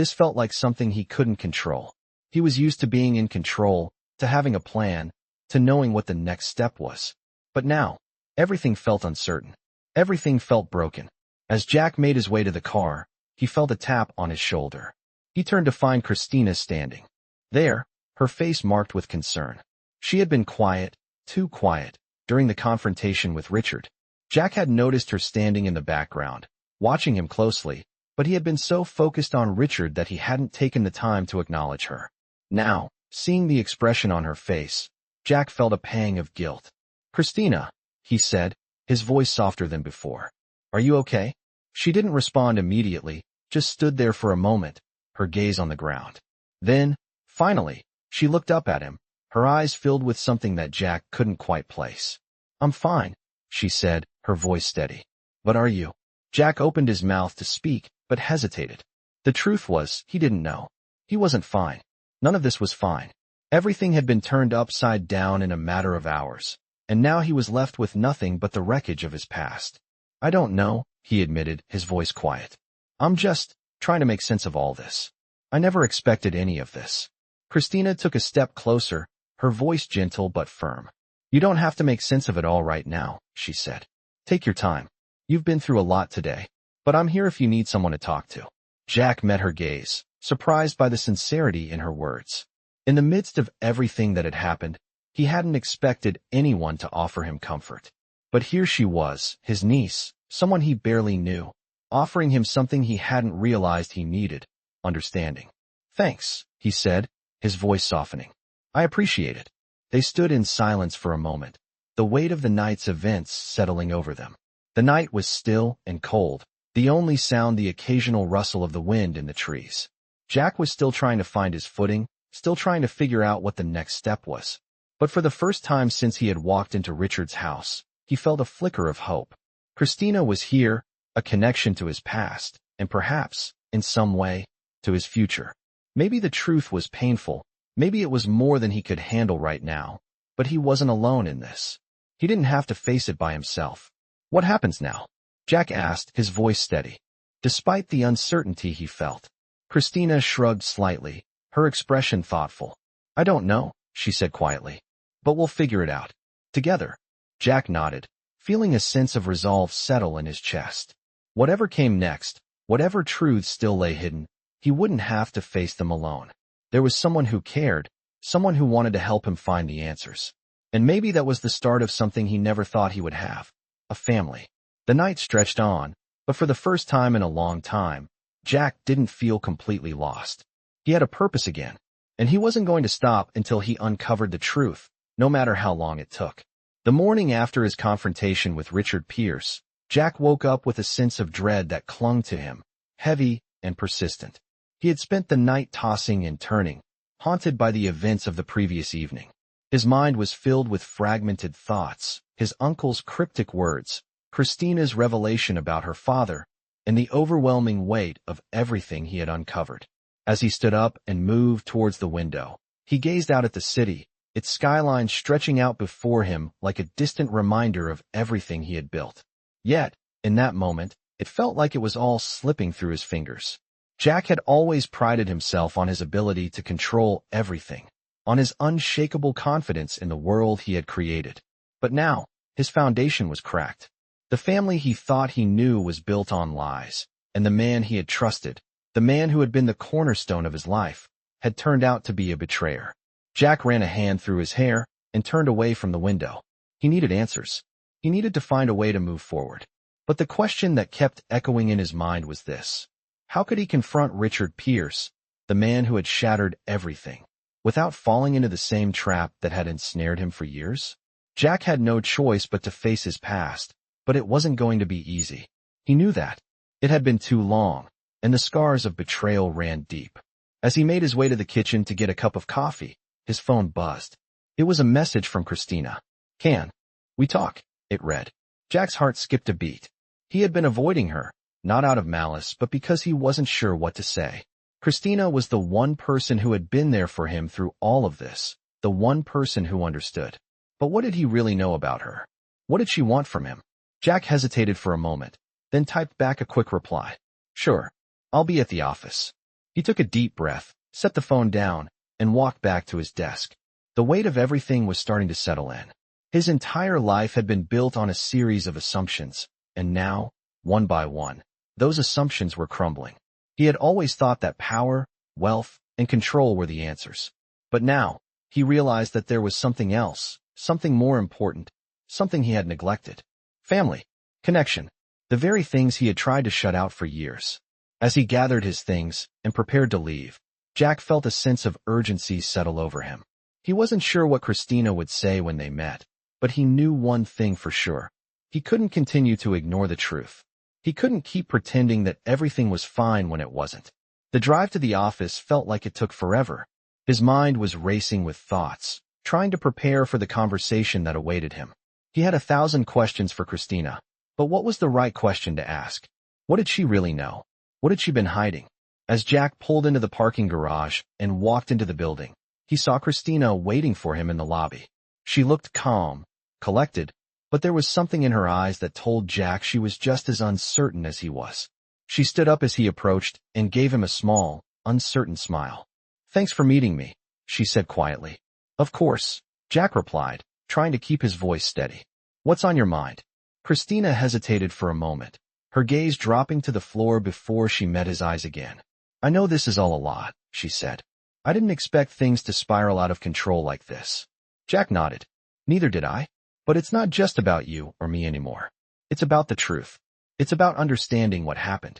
felt like something he couldn't control. He was used to being in control, to having a plan, to knowing what the next step was. But now, everything felt uncertain. Everything felt broken. As Jack made his way to the car, he felt a tap on his shoulder. He turned to find Christina standing there, her face marked with concern. She had been quiet, too quiet, during the confrontation with Richard. Jack had noticed her standing in the background, watching him closely, but he had been so focused on Richard that he hadn't taken the time to acknowledge her. Now, seeing the expression on her face, Jack felt a pang of guilt. "Christina," he said, his voice softer than before. "Are you okay?" She didn't respond immediately, just stood there for a moment, her gaze on the ground. Then, finally, she looked up at him, her eyes filled with something that Jack couldn't quite place. "I'm fine," she said, her voice steady. "But are you?" Jack opened his mouth to speak, but hesitated. The truth was, he didn't know. He wasn't fine. None of this was fine. Everything had been turned upside down in a matter of hours, and now he was left with nothing but the wreckage of his past. "I don't know," he admitted, his voice quiet. "I'm just trying to make sense of all this. I never expected any of this." Christina took a step closer, her voice gentle but firm. "You don't have to make sense of it all right now," she said. "Take your time. You've been through a lot today, but I'm here if you need someone to talk to." Jack met her gaze, surprised by the sincerity in her words. In the midst of everything that had happened, he hadn't expected anyone to offer him comfort. But here she was, his niece, someone he barely knew, offering him something he hadn't realized he needed: understanding. "Thanks," he said, his voice softening. "I appreciate it." They stood in silence for a moment, the weight of the night's events settling over them. The night was still and cold, the only sound the occasional rustle of the wind in the trees. Jack was still trying to find his footing, still trying to figure out what the next step was. But for the first time since he had walked into Richard's house, he felt a flicker of hope. Christina was here, a connection to his past, and perhaps, in some way, to his future. Maybe the truth was painful, maybe it was more than he could handle right now, but he wasn't alone in this. He didn't have to face it by himself. What happens now? Jack asked, his voice steady. Despite the uncertainty he felt, Christina shrugged slightly, her expression thoughtful. I don't know, she said quietly. But we'll figure it out. Together. Jack nodded, feeling a sense of resolve settle in his chest. Whatever came next, whatever truths still lay hidden, he wouldn't have to face them alone. There was someone who cared, someone who wanted to help him find the answers. And maybe that was the start of something he never thought he would have. A family. The night stretched on, but for the first time in a long time, Jack didn't feel completely lost. He had a purpose again, and he wasn't going to stop until he uncovered the truth, no matter how long it took. The morning after his confrontation with Richard Pierce, Jack woke up with a sense of dread that clung to him, heavy and persistent. He had spent the night tossing and turning, haunted by the events of the previous evening. His mind was filled with fragmented thoughts, his uncle's cryptic words, Christina's revelation about her father, and the overwhelming weight of everything he had uncovered. As he stood up and moved towards the window, he gazed out at the city, its skyline stretching out before him like a distant reminder of everything he had built. Yet, in that moment, it felt like it was all slipping through his fingers. Jack had always prided himself on his ability to control everything, on his unshakable confidence in the world he had created. But now, his foundation was cracked. The family he thought he knew was built on lies, and the man he had trusted, the man who had been the cornerstone of his life, had turned out to be a betrayer. Jack ran a hand through his hair and turned away from the window. He needed answers. He needed to find a way to move forward. But the question that kept echoing in his mind was this. How could he confront Richard Pierce, the man who had shattered everything, without falling into the same trap that had ensnared him for years? Jack had no choice but to face his past, but it wasn't going to be easy. He knew that. It had been too long, and the scars of betrayal ran deep. As he made his way to the kitchen to get a cup of coffee, his phone buzzed. It was a message from Christina. Can we talk? It read. Jack's heart skipped a beat. He had been avoiding her, not out of malice, but because he wasn't sure what to say. Christina was the one person who had been there for him through all of this, the one person who understood. But what did he really know about her? What did she want from him? Jack hesitated for a moment, then typed back a quick reply. Sure, I'll be at the office. He took a deep breath, set the phone down, and walked back to his desk. The weight of everything was starting to settle in. His entire life had been built on a series of assumptions, and now, one by one, those assumptions were crumbling. He had always thought that power, wealth, and control were the answers. But now, he realized that there was something else, something more important, something he had neglected. Family, connection, the very things he had tried to shut out for years. As he gathered his things and prepared to leave, Jack felt a sense of urgency settle over him. He wasn't sure what Christina would say when they met, but he knew one thing for sure. He couldn't continue to ignore the truth. He couldn't keep pretending that everything was fine when it wasn't. The drive to the office felt like it took forever. His mind was racing with thoughts, trying to prepare for the conversation that awaited him. He had 1,000 questions for Christina, but what was the right question to ask? What did she really know? What had she been hiding? As Jack pulled into the parking garage and walked into the building, he saw Christina waiting for him in the lobby. She looked calm, collected, but there was something in her eyes that told Jack she was just as uncertain as he was. She stood up as he approached and gave him a small, uncertain smile. Thanks for meeting me, she said quietly. Of course, Jack replied, trying to keep his voice steady. What's on your mind? Christina hesitated for a moment, her gaze dropping to the floor before she met his eyes again. I know this is all a lot, she said. I didn't expect things to spiral out of control like this. Jack nodded. Neither did I. But it's not just about you or me anymore. It's about the truth. It's about understanding what happened.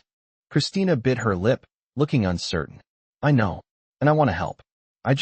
Christina bit her lip, looking uncertain. I know, and I want to help. I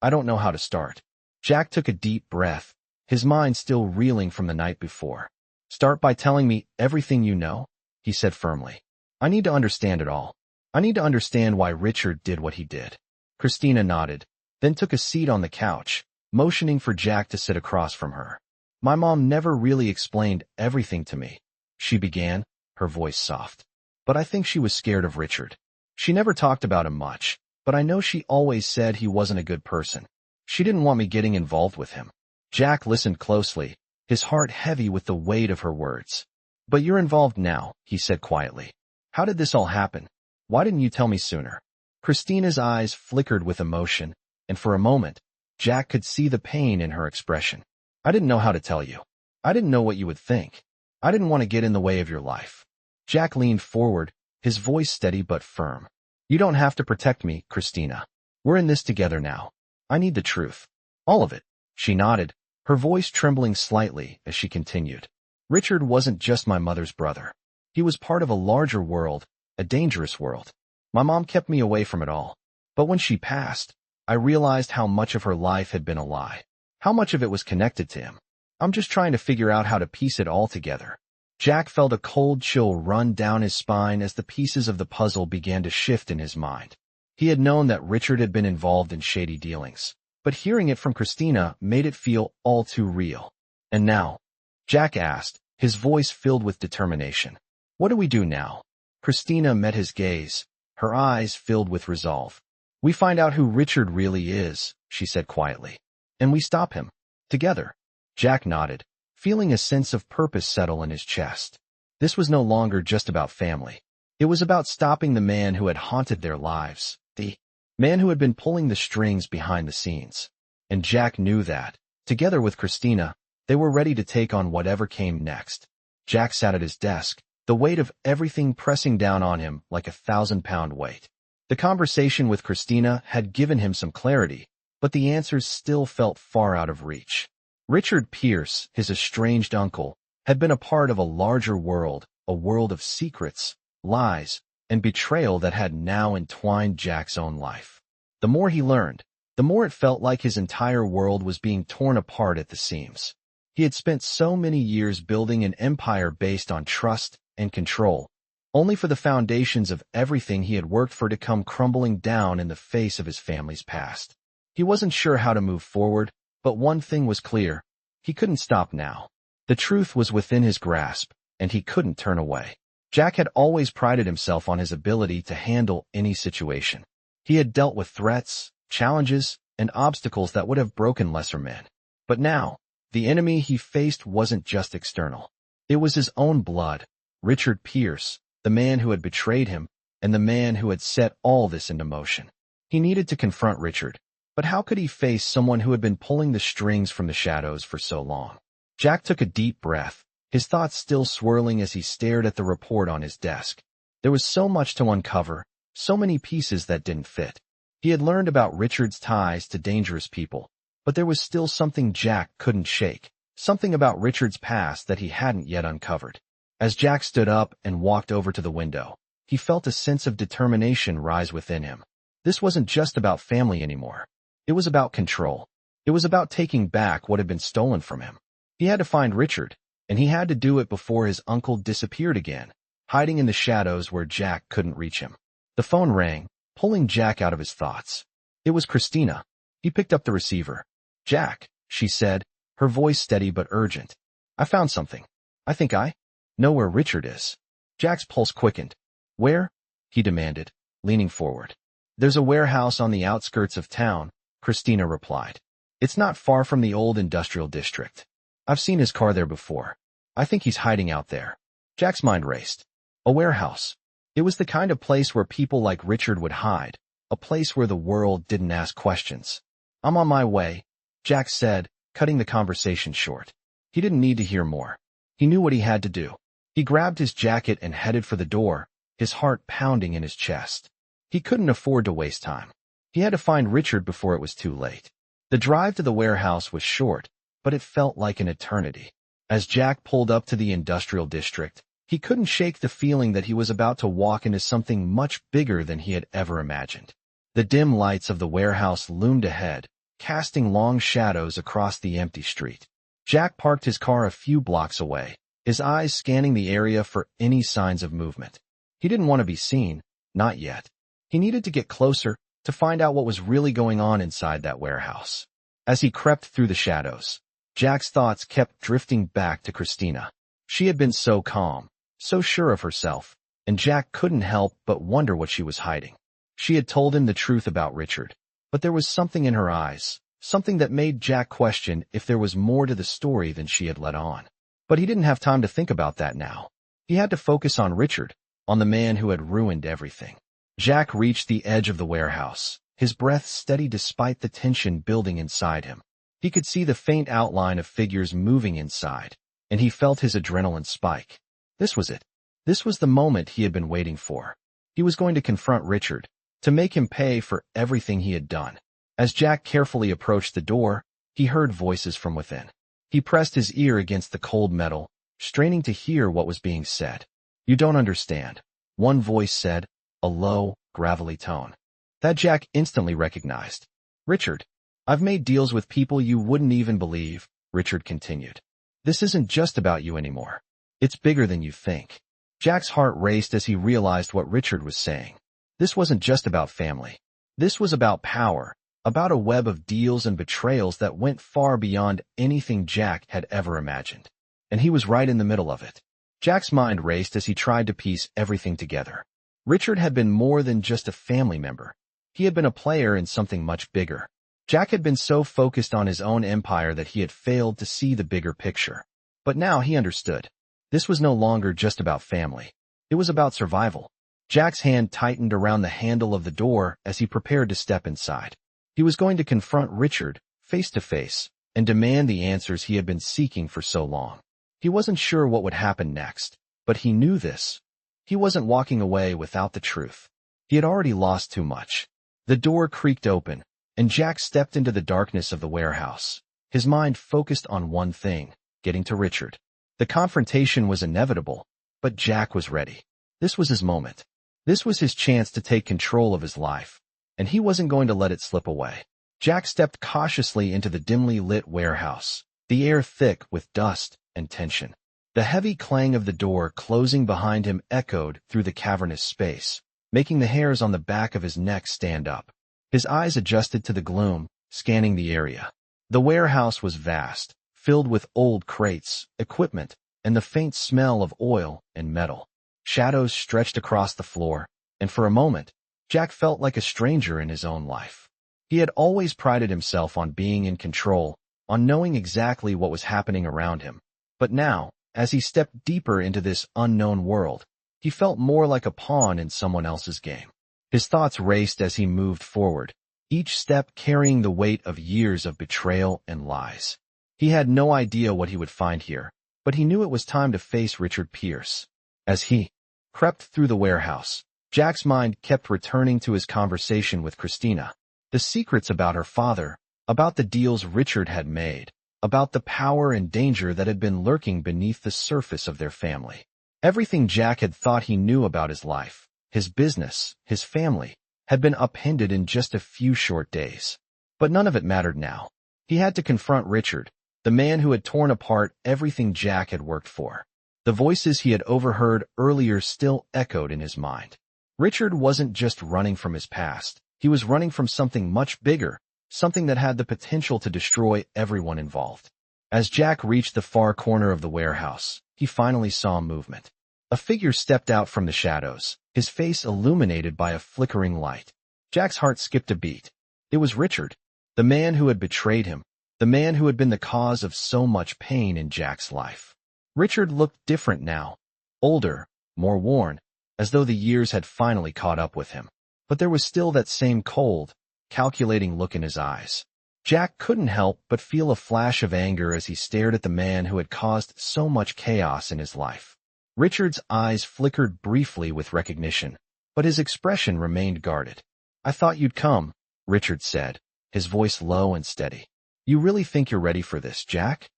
don't know how to start. Jack took a deep breath, his mind still reeling from the night before. Start by telling me everything you know, he said firmly. I need to understand it all. I need to understand why Richard did what he did. Christina nodded, then took a seat on the couch, motioning for Jack to sit across from her. My mom never really explained everything to me, she began, her voice soft. But I think she was scared of Richard. She never talked about him much, but I know she always said he wasn't a good person. She didn't want me getting involved with him. Jack listened closely, his heart heavy with the weight of her words. But you're involved now, he said quietly. How did this all happen? Why didn't you tell me sooner? Christina's eyes flickered with emotion, and for a moment, Jack could see the pain in her expression. I didn't know how to tell you. I didn't know what you would think. I didn't want to get in the way of your life. Jack leaned forward, his voice steady but firm. You don't have to protect me, Christina. We're in this together now. I need the truth. All of it. She nodded, her voice trembling slightly as she continued. Richard wasn't just my mother's brother. He was part of a larger world, a dangerous world. My mom kept me away from it all. But when she passed, I realized how much of her life had been a lie. How much of it was connected to him. I'm just trying to figure out how to piece it all together. Jack felt a cold chill run down his spine as the pieces of the puzzle began to shift in his mind. He had known that Richard had been involved in shady dealings, but hearing it from Christina made it feel all too real. And now? Jack asked, his voice filled with determination. What do we do now? Christina met his gaze, her eyes filled with resolve. We find out who Richard really is, she said quietly. And we stop him. Together. Jack nodded, feeling a sense of purpose settle in his chest. This was no longer just about family. It was about stopping the man who had haunted their lives, the man who had been pulling the strings behind the scenes. And Jack knew that, together with Christina, they were ready to take on whatever came next. Jack sat at his desk, the weight of everything pressing down on him like a 1,000-pound weight. The conversation with Christina had given him some clarity, but the answers still felt far out of reach. Richard Pierce, his estranged uncle, had been a part of a larger world, a world of secrets, lies, and betrayal that had now entwined Jack's own life. The more he learned, the more it felt like his entire world was being torn apart at the seams. He had spent so many years building an empire based on trust and control, only for the foundations of everything he had worked for to come crumbling down in the face of his family's past. He wasn't sure how to move forward, but one thing was clear. He couldn't stop now. The truth was within his grasp, and he couldn't turn away. Jack had always prided himself on his ability to handle any situation. He had dealt with threats, challenges, and obstacles that would have broken lesser men. But now, the enemy he faced wasn't just external. It was his own blood, Richard Pierce, the man who had betrayed him, and the man who had set all this into motion. He needed to confront Richard, but how could he face someone who had been pulling the strings from the shadows for so long? Jack took a deep breath, his thoughts still swirling as he stared at the report on his desk. There was so much to uncover, so many pieces that didn't fit. He had learned about Richard's ties to dangerous people, but there was still something Jack couldn't shake, something about Richard's past that he hadn't yet uncovered. As Jack stood up and walked over to the window, he felt a sense of determination rise within him. This wasn't just about family anymore. It was about control. It was about taking back what had been stolen from him. He had to find Richard, and he had to do it before his uncle disappeared again, hiding in the shadows where Jack couldn't reach him. The phone rang, pulling Jack out of his thoughts. It was Christina. He picked up the receiver. Jack, she said, her voice steady but urgent. I found something. I think I know where Richard is. Jack's pulse quickened. Where? He demanded, leaning forward. There's a warehouse on the outskirts of town, Christina replied. It's not far from the old industrial district. I've seen his car there before. I think he's hiding out there. Jack's mind raced. A warehouse. It was the kind of place where people like Richard would hide, a place where the world didn't ask questions. I'm on my way, Jack said, cutting the conversation short. He didn't need to hear more. He knew what he had to do. He grabbed his jacket and headed for the door, his heart pounding in his chest. He couldn't afford to waste time. He had to find Richard before it was too late. The drive to the warehouse was short, but it felt like an eternity. As Jack pulled up to the industrial district, he couldn't shake the feeling that he was about to walk into something much bigger than he had ever imagined. The dim lights of the warehouse loomed ahead, casting long shadows across the empty street. Jack parked his car a few blocks away, his eyes scanning the area for any signs of movement. He didn't want to be seen, not yet. He needed to get closer to find out what was really going on inside that warehouse. As he crept through the shadows, Jack's thoughts kept drifting back to Christina. She had been so calm, so sure of herself, and Jack couldn't help but wonder what she was hiding. She had told him the truth about Richard, but there was something in her eyes, something that made Jack question if there was more to the story than she had let on. But he didn't have time to think about that now. He had to focus on Richard, on the man who had ruined everything. Jack reached the edge of the warehouse, his breath steady despite the tension building inside him. He could see the faint outline of figures moving inside, and he felt his adrenaline spike. This was it. This was the moment he had been waiting for. He was going to confront Richard, to make him pay for everything he had done. As Jack carefully approached the door, he heard voices from within. He pressed his ear against the cold metal, straining to hear what was being said. "You don't understand," one voice said, a low, gravelly tone. That Jack instantly recognized. "Richard, I've made deals with people you wouldn't even believe," Richard continued. "This isn't just about you anymore. It's bigger than you think." Jack's heart raced as he realized what Richard was saying. This wasn't just about family. This was about power, about a web of deals and betrayals that went far beyond anything Jack had ever imagined. And he was right in the middle of it. Jack's mind raced as he tried to piece everything together. Richard had been more than just a family member. He had been a player in something much bigger. Jack had been so focused on his own empire that he had failed to see the bigger picture. But now he understood. This was no longer just about family. It was about survival. Jack's hand tightened around the handle of the door as he prepared to step inside. He was going to confront Richard, face to face, and demand the answers he had been seeking for so long. He wasn't sure what would happen next, but he knew this. He wasn't walking away without the truth. He had already lost too much. The door creaked open, and Jack stepped into the darkness of the warehouse, his mind focused on one thing, getting to Richard. The confrontation was inevitable, but Jack was ready. This was his moment. This was his chance to take control of his life, and he wasn't going to let it slip away. Jack stepped cautiously into the dimly lit warehouse, the air thick with dust and tension. The heavy clang of the door closing behind him echoed through the cavernous space, making the hairs on the back of his neck stand up. His eyes adjusted to the gloom, scanning the area. The warehouse was vast, filled with old crates, equipment, and the faint smell of oil and metal. Shadows stretched across the floor, and for a moment, Jack felt like a stranger in his own life. He had always prided himself on being in control, on knowing exactly what was happening around him. But now, as he stepped deeper into this unknown world, he felt more like a pawn in someone else's game. His thoughts raced as he moved forward, each step carrying the weight of years of betrayal and lies. He had no idea what he would find here, but he knew it was time to face Richard Pierce. As he crept through the warehouse, Jack's mind kept returning to his conversation with Christina. The secrets about her father, about the deals Richard had made, about the power and danger that had been lurking beneath the surface of their family. Everything Jack had thought he knew about his life, his business, his family, had been upended in just a few short days. But none of it mattered now. He had to confront Richard, the man who had torn apart everything Jack had worked for. The voices he had overheard earlier still echoed in his mind. Richard wasn't just running from his past. He was running from something much bigger, something that had the potential to destroy everyone involved. As Jack reached the far corner of the warehouse, he finally saw movement. A figure stepped out from the shadows, his face illuminated by a flickering light. Jack's heart skipped a beat. It was Richard, the man who had betrayed him, the man who had been the cause of so much pain in Jack's life. Richard looked different now, older, more worn, as though the years had finally caught up with him. But there was still that same cold, calculating look in his eyes. Jack couldn't help but feel a flash of anger as he stared at the man who had caused so much chaos in his life. Richard's eyes flickered briefly with recognition, but his expression remained guarded. "I thought you'd come," Richard said, his voice low and steady. "You really think you're ready for this, Jack?"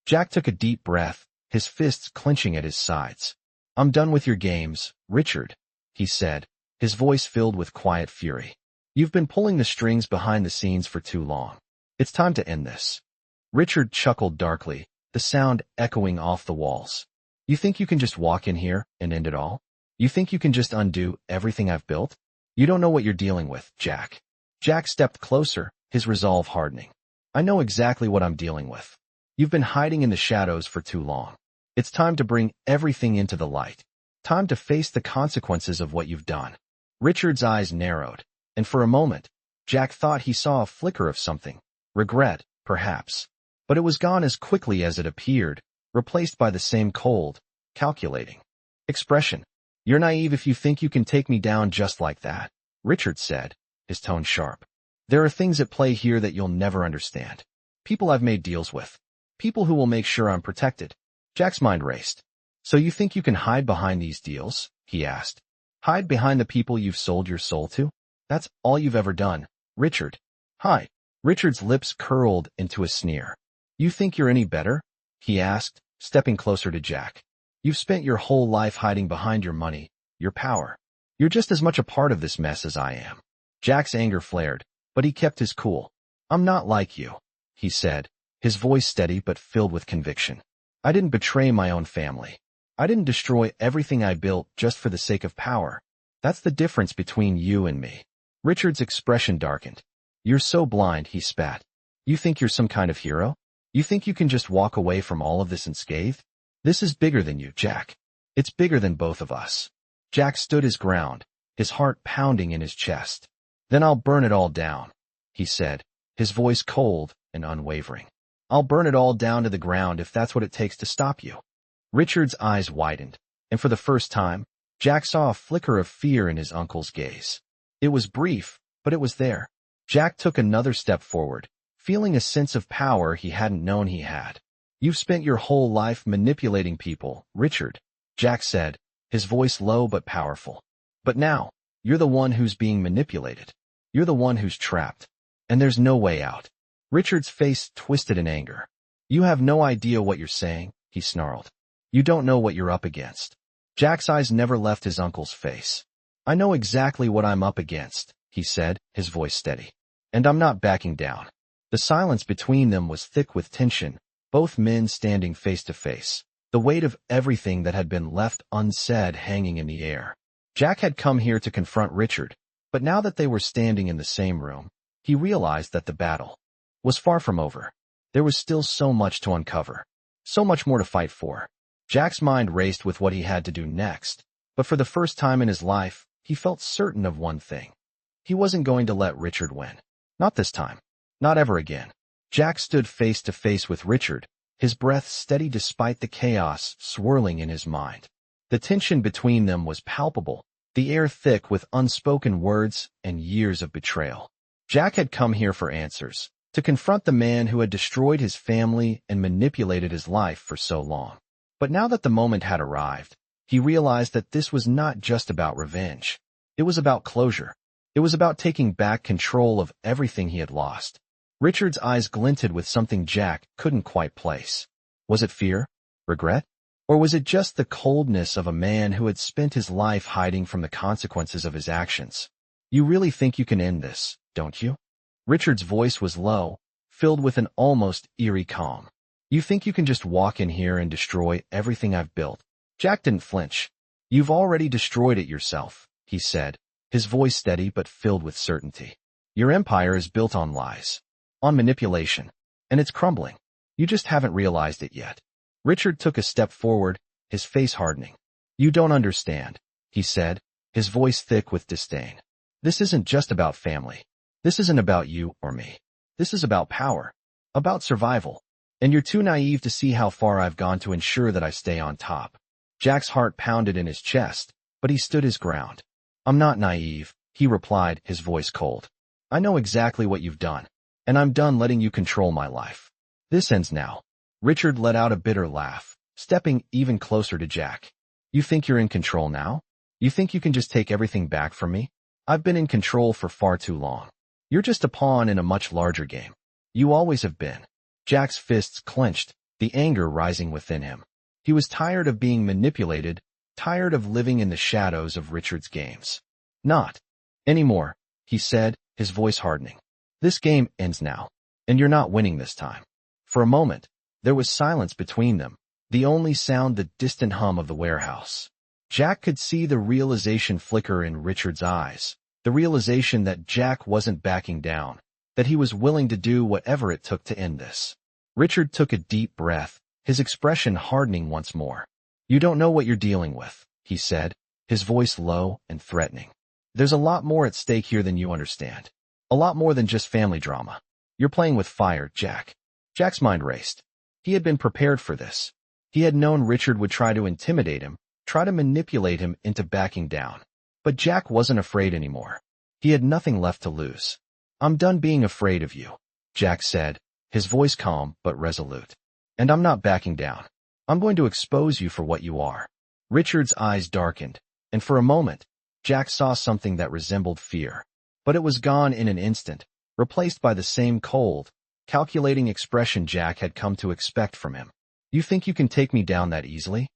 Jack took a deep breath, his fists clenching at his sides. "I'm done with your games, Richard," he said, his voice filled with quiet fury. "You've been pulling the strings behind the scenes for too long. It's time to end this." Richard chuckled darkly, the sound echoing off the walls. "You think you can just walk in here and end it all? You think you can just undo everything I've built? You don't know what you're dealing with, Jack." Jack stepped closer, his resolve hardening. "I know exactly what I'm dealing with. You've been hiding in the shadows for too long. It's time to bring everything into the light." Time to face the consequences of what you've done. Richard's eyes narrowed, and for a moment, Jack thought he saw a flicker of something. Regret, perhaps. But it was gone as quickly as it appeared, replaced by the same cold, calculating expression. You're naive if you think you can take me down just like that, Richard said, his tone sharp. There are things at play here that you'll never understand. People I've made deals with. People who will make sure I'm protected. Jack's mind raced. So you think you can hide behind these deals? He asked. Hide behind the people you've sold your soul to? That's all you've ever done, Richard. Hi. Richard's lips curled into a sneer. You think you're any better? He asked, stepping closer to Jack. You've spent your whole life hiding behind your money, your power. You're just as much a part of this mess as I am. Jack's anger flared, but he kept his cool. I'm not like you, he said, his voice steady but filled with conviction. I didn't betray my own family. I didn't destroy everything I built just for the sake of power. That's the difference between you and me. Richard's expression darkened. You're so blind, he spat. You think you're some kind of hero? You think you can just walk away from all of this unscathed? This is bigger than you, Jack. It's bigger than both of us. Jack stood his ground, his heart pounding in his chest. Then I'll burn it all down, he said, his voice cold and unwavering. I'll burn it all down to the ground if that's what it takes to stop you. Richard's eyes widened, and for the first time, Jack saw a flicker of fear in his uncle's gaze. It was brief, but it was there. Jack took another step forward, feeling a sense of power he hadn't known he had. You've spent your whole life manipulating people, Richard, Jack said, his voice low but powerful. But now, you're the one who's being manipulated. You're the one who's trapped. And there's no way out. Richard's face twisted in anger. You have no idea what you're saying, he snarled. You don't know what you're up against. Jack's eyes never left his uncle's face. I know exactly what I'm up against, he said, his voice steady. And I'm not backing down. The silence between them was thick with tension, both men standing face to face, the weight of everything that had been left unsaid hanging in the air. Jack had come here to confront Richard, but now that they were standing in the same room, he realized that the battle was far from over. There was still so much to uncover, so much more to fight for. Jack's mind raced with what he had to do next, but for the first time in his life, he felt certain of one thing. He wasn't going to let Richard win. Not this time. Not ever again. Jack stood face to face with Richard, his breath steady despite the chaos swirling in his mind. The tension between them was palpable, the air thick with unspoken words and years of betrayal. Jack had come here for answers, to confront the man who had destroyed his family and manipulated his life for so long. But now that the moment had arrived, he realized that this was not just about revenge. It was about closure. It was about taking back control of everything he had lost. Richard's eyes glinted with something Jack couldn't quite place. Was it fear? Regret? Or was it just the coldness of a man who had spent his life hiding from the consequences of his actions? You really think you can end this, don't you? Richard's voice was low, filled with an almost eerie calm. You think you can just walk in here and destroy everything I've built? Jack didn't flinch. You've already destroyed it yourself, he said, his voice steady but filled with certainty. Your empire is built on lies, on manipulation, and it's crumbling. You just haven't realized it yet. Richard took a step forward, his face hardening. You don't understand, he said, his voice thick with disdain. This isn't just about family. This isn't about you or me. This is about power, about survival. And you're too naive to see how far I've gone to ensure that I stay on top. Jack's heart pounded in his chest, but he stood his ground. I'm not naive, he replied, his voice cold. I know exactly what you've done, and I'm done letting you control my life. This ends now. Richard let out a bitter laugh, stepping even closer to Jack. You think you're in control now? You think you can just take everything back from me? I've been in control for far too long. You're just a pawn in a much larger game. You always have been. Jack's fists clenched, the anger rising within him. He was tired of being manipulated, tired of living in the shadows of Richard's games. Not anymore, he said, his voice hardening. This game ends now, and you're not winning this time. For a moment, there was silence between them, the only sound the distant hum of the warehouse. Jack could see the realization flicker in Richard's eyes, the realization that Jack wasn't backing down, that he was willing to do whatever it took to end this. Richard took a deep breath, his expression hardening once more. You don't know what you're dealing with, he said, his voice low and threatening. There's a lot more at stake here than you understand. A lot more than just family drama. You're playing with fire, Jack. Jack's mind raced. He had been prepared for this. He had known Richard would try to intimidate him, try to manipulate him into backing down. But Jack wasn't afraid anymore. He had nothing left to lose. I'm done being afraid of you, Jack said, his voice calm but resolute. And I'm not backing down. I'm going to expose you for what you are. Richard's eyes darkened, and for a moment, Jack saw something that resembled fear. But it was gone in an instant, replaced by the same cold, calculating expression Jack had come to expect from him. You think you can take me down that easily?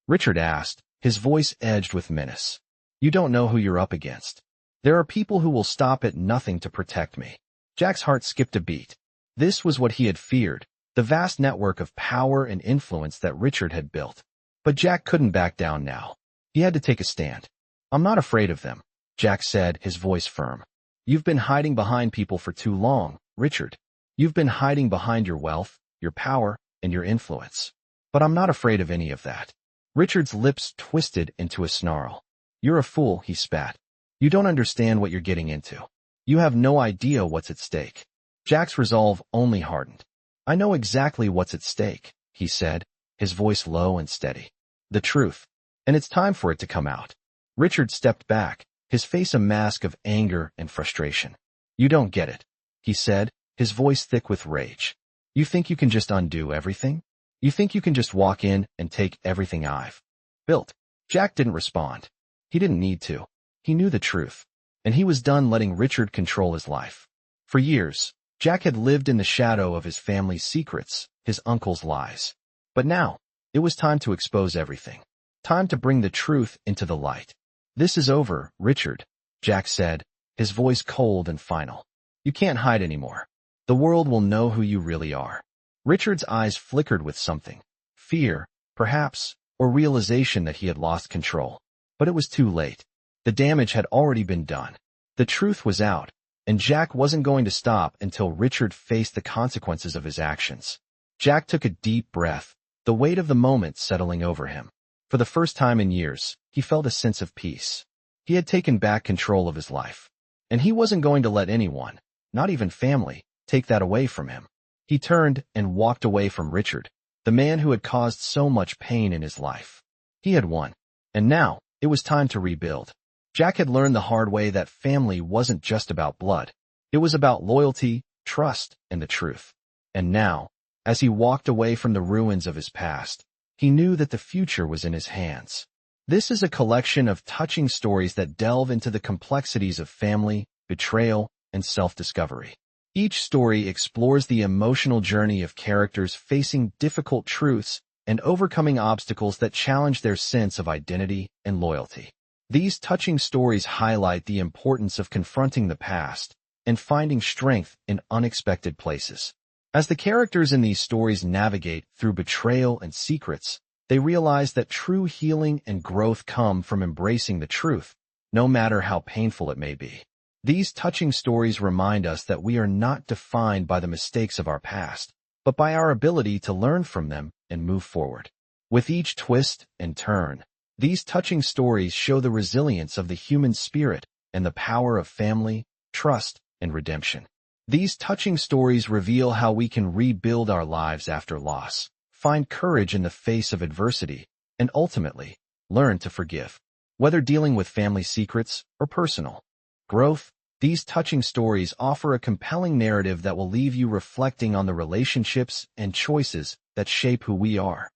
Richard asked, his voice edged with menace. You don't know who you're up against. There are people who will stop at nothing to protect me. Jack's heart skipped a beat. This was what he had feared, the vast network of power and influence that Richard had built. But Jack couldn't back down now. He had to take a stand. I'm not afraid of them, Jack said, his voice firm. You've been hiding behind people for too long, Richard. You've been hiding behind your wealth, your power, and your influence. But I'm not afraid of any of that. Richard's lips twisted into a snarl. You're a fool, he spat. You don't understand what you're getting into. You have no idea what's at stake. Jack's resolve only hardened. I know exactly what's at stake, he said, his voice low and steady. The truth. And it's time for it to come out. Richard stepped back, his face a mask of anger and frustration. You don't get it, he said, his voice thick with rage. You think you can just undo everything? You think you can just walk in and take everything I've built? Jack didn't respond. He didn't need to. He knew the truth, and he was done letting Richard control his life. For years, Jack had lived in the shadow of his family's secrets, his uncle's lies. But now, it was time to expose everything. Time to bring the truth into the light. This is over, Richard, Jack said, his voice cold and final. You can't hide anymore. The world will know who you really are. Richard's eyes flickered with something. Fear, perhaps, or realization that he had lost control. But it was too late. The damage had already been done. The truth was out, and Jack wasn't going to stop until Richard faced the consequences of his actions. Jack took a deep breath, the weight of the moment settling over him. For the first time in years, he felt a sense of peace. He had taken back control of his life. And he wasn't going to let anyone, not even family, take that away from him. He turned and walked away from Richard, the man who had caused so much pain in his life. He had won. And now, it was time to rebuild. Jack had learned the hard way that family wasn't just about blood. It was about loyalty, trust, and the truth. And now, as he walked away from the ruins of his past, he knew that the future was in his hands. This is a collection of touching stories that delve into the complexities of family, betrayal, and self-discovery. Each story explores the emotional journey of characters facing difficult truths and overcoming obstacles that challenge their sense of identity and loyalty. These touching stories highlight the importance of confronting the past and finding strength in unexpected places. As the characters in these stories navigate through betrayal and secrets, they realize that true healing and growth come from embracing the truth, no matter how painful it may be. These touching stories remind us that we are not defined by the mistakes of our past, but by our ability to learn from them and move forward. With each twist and turn, these touching stories show the resilience of the human spirit and the power of family, trust, and redemption. These touching stories reveal how we can rebuild our lives after loss, find courage in the face of adversity, and ultimately, learn to forgive. Whether dealing with family secrets or personal growth, these touching stories offer a compelling narrative that will leave you reflecting on the relationships and choices that shape who we are.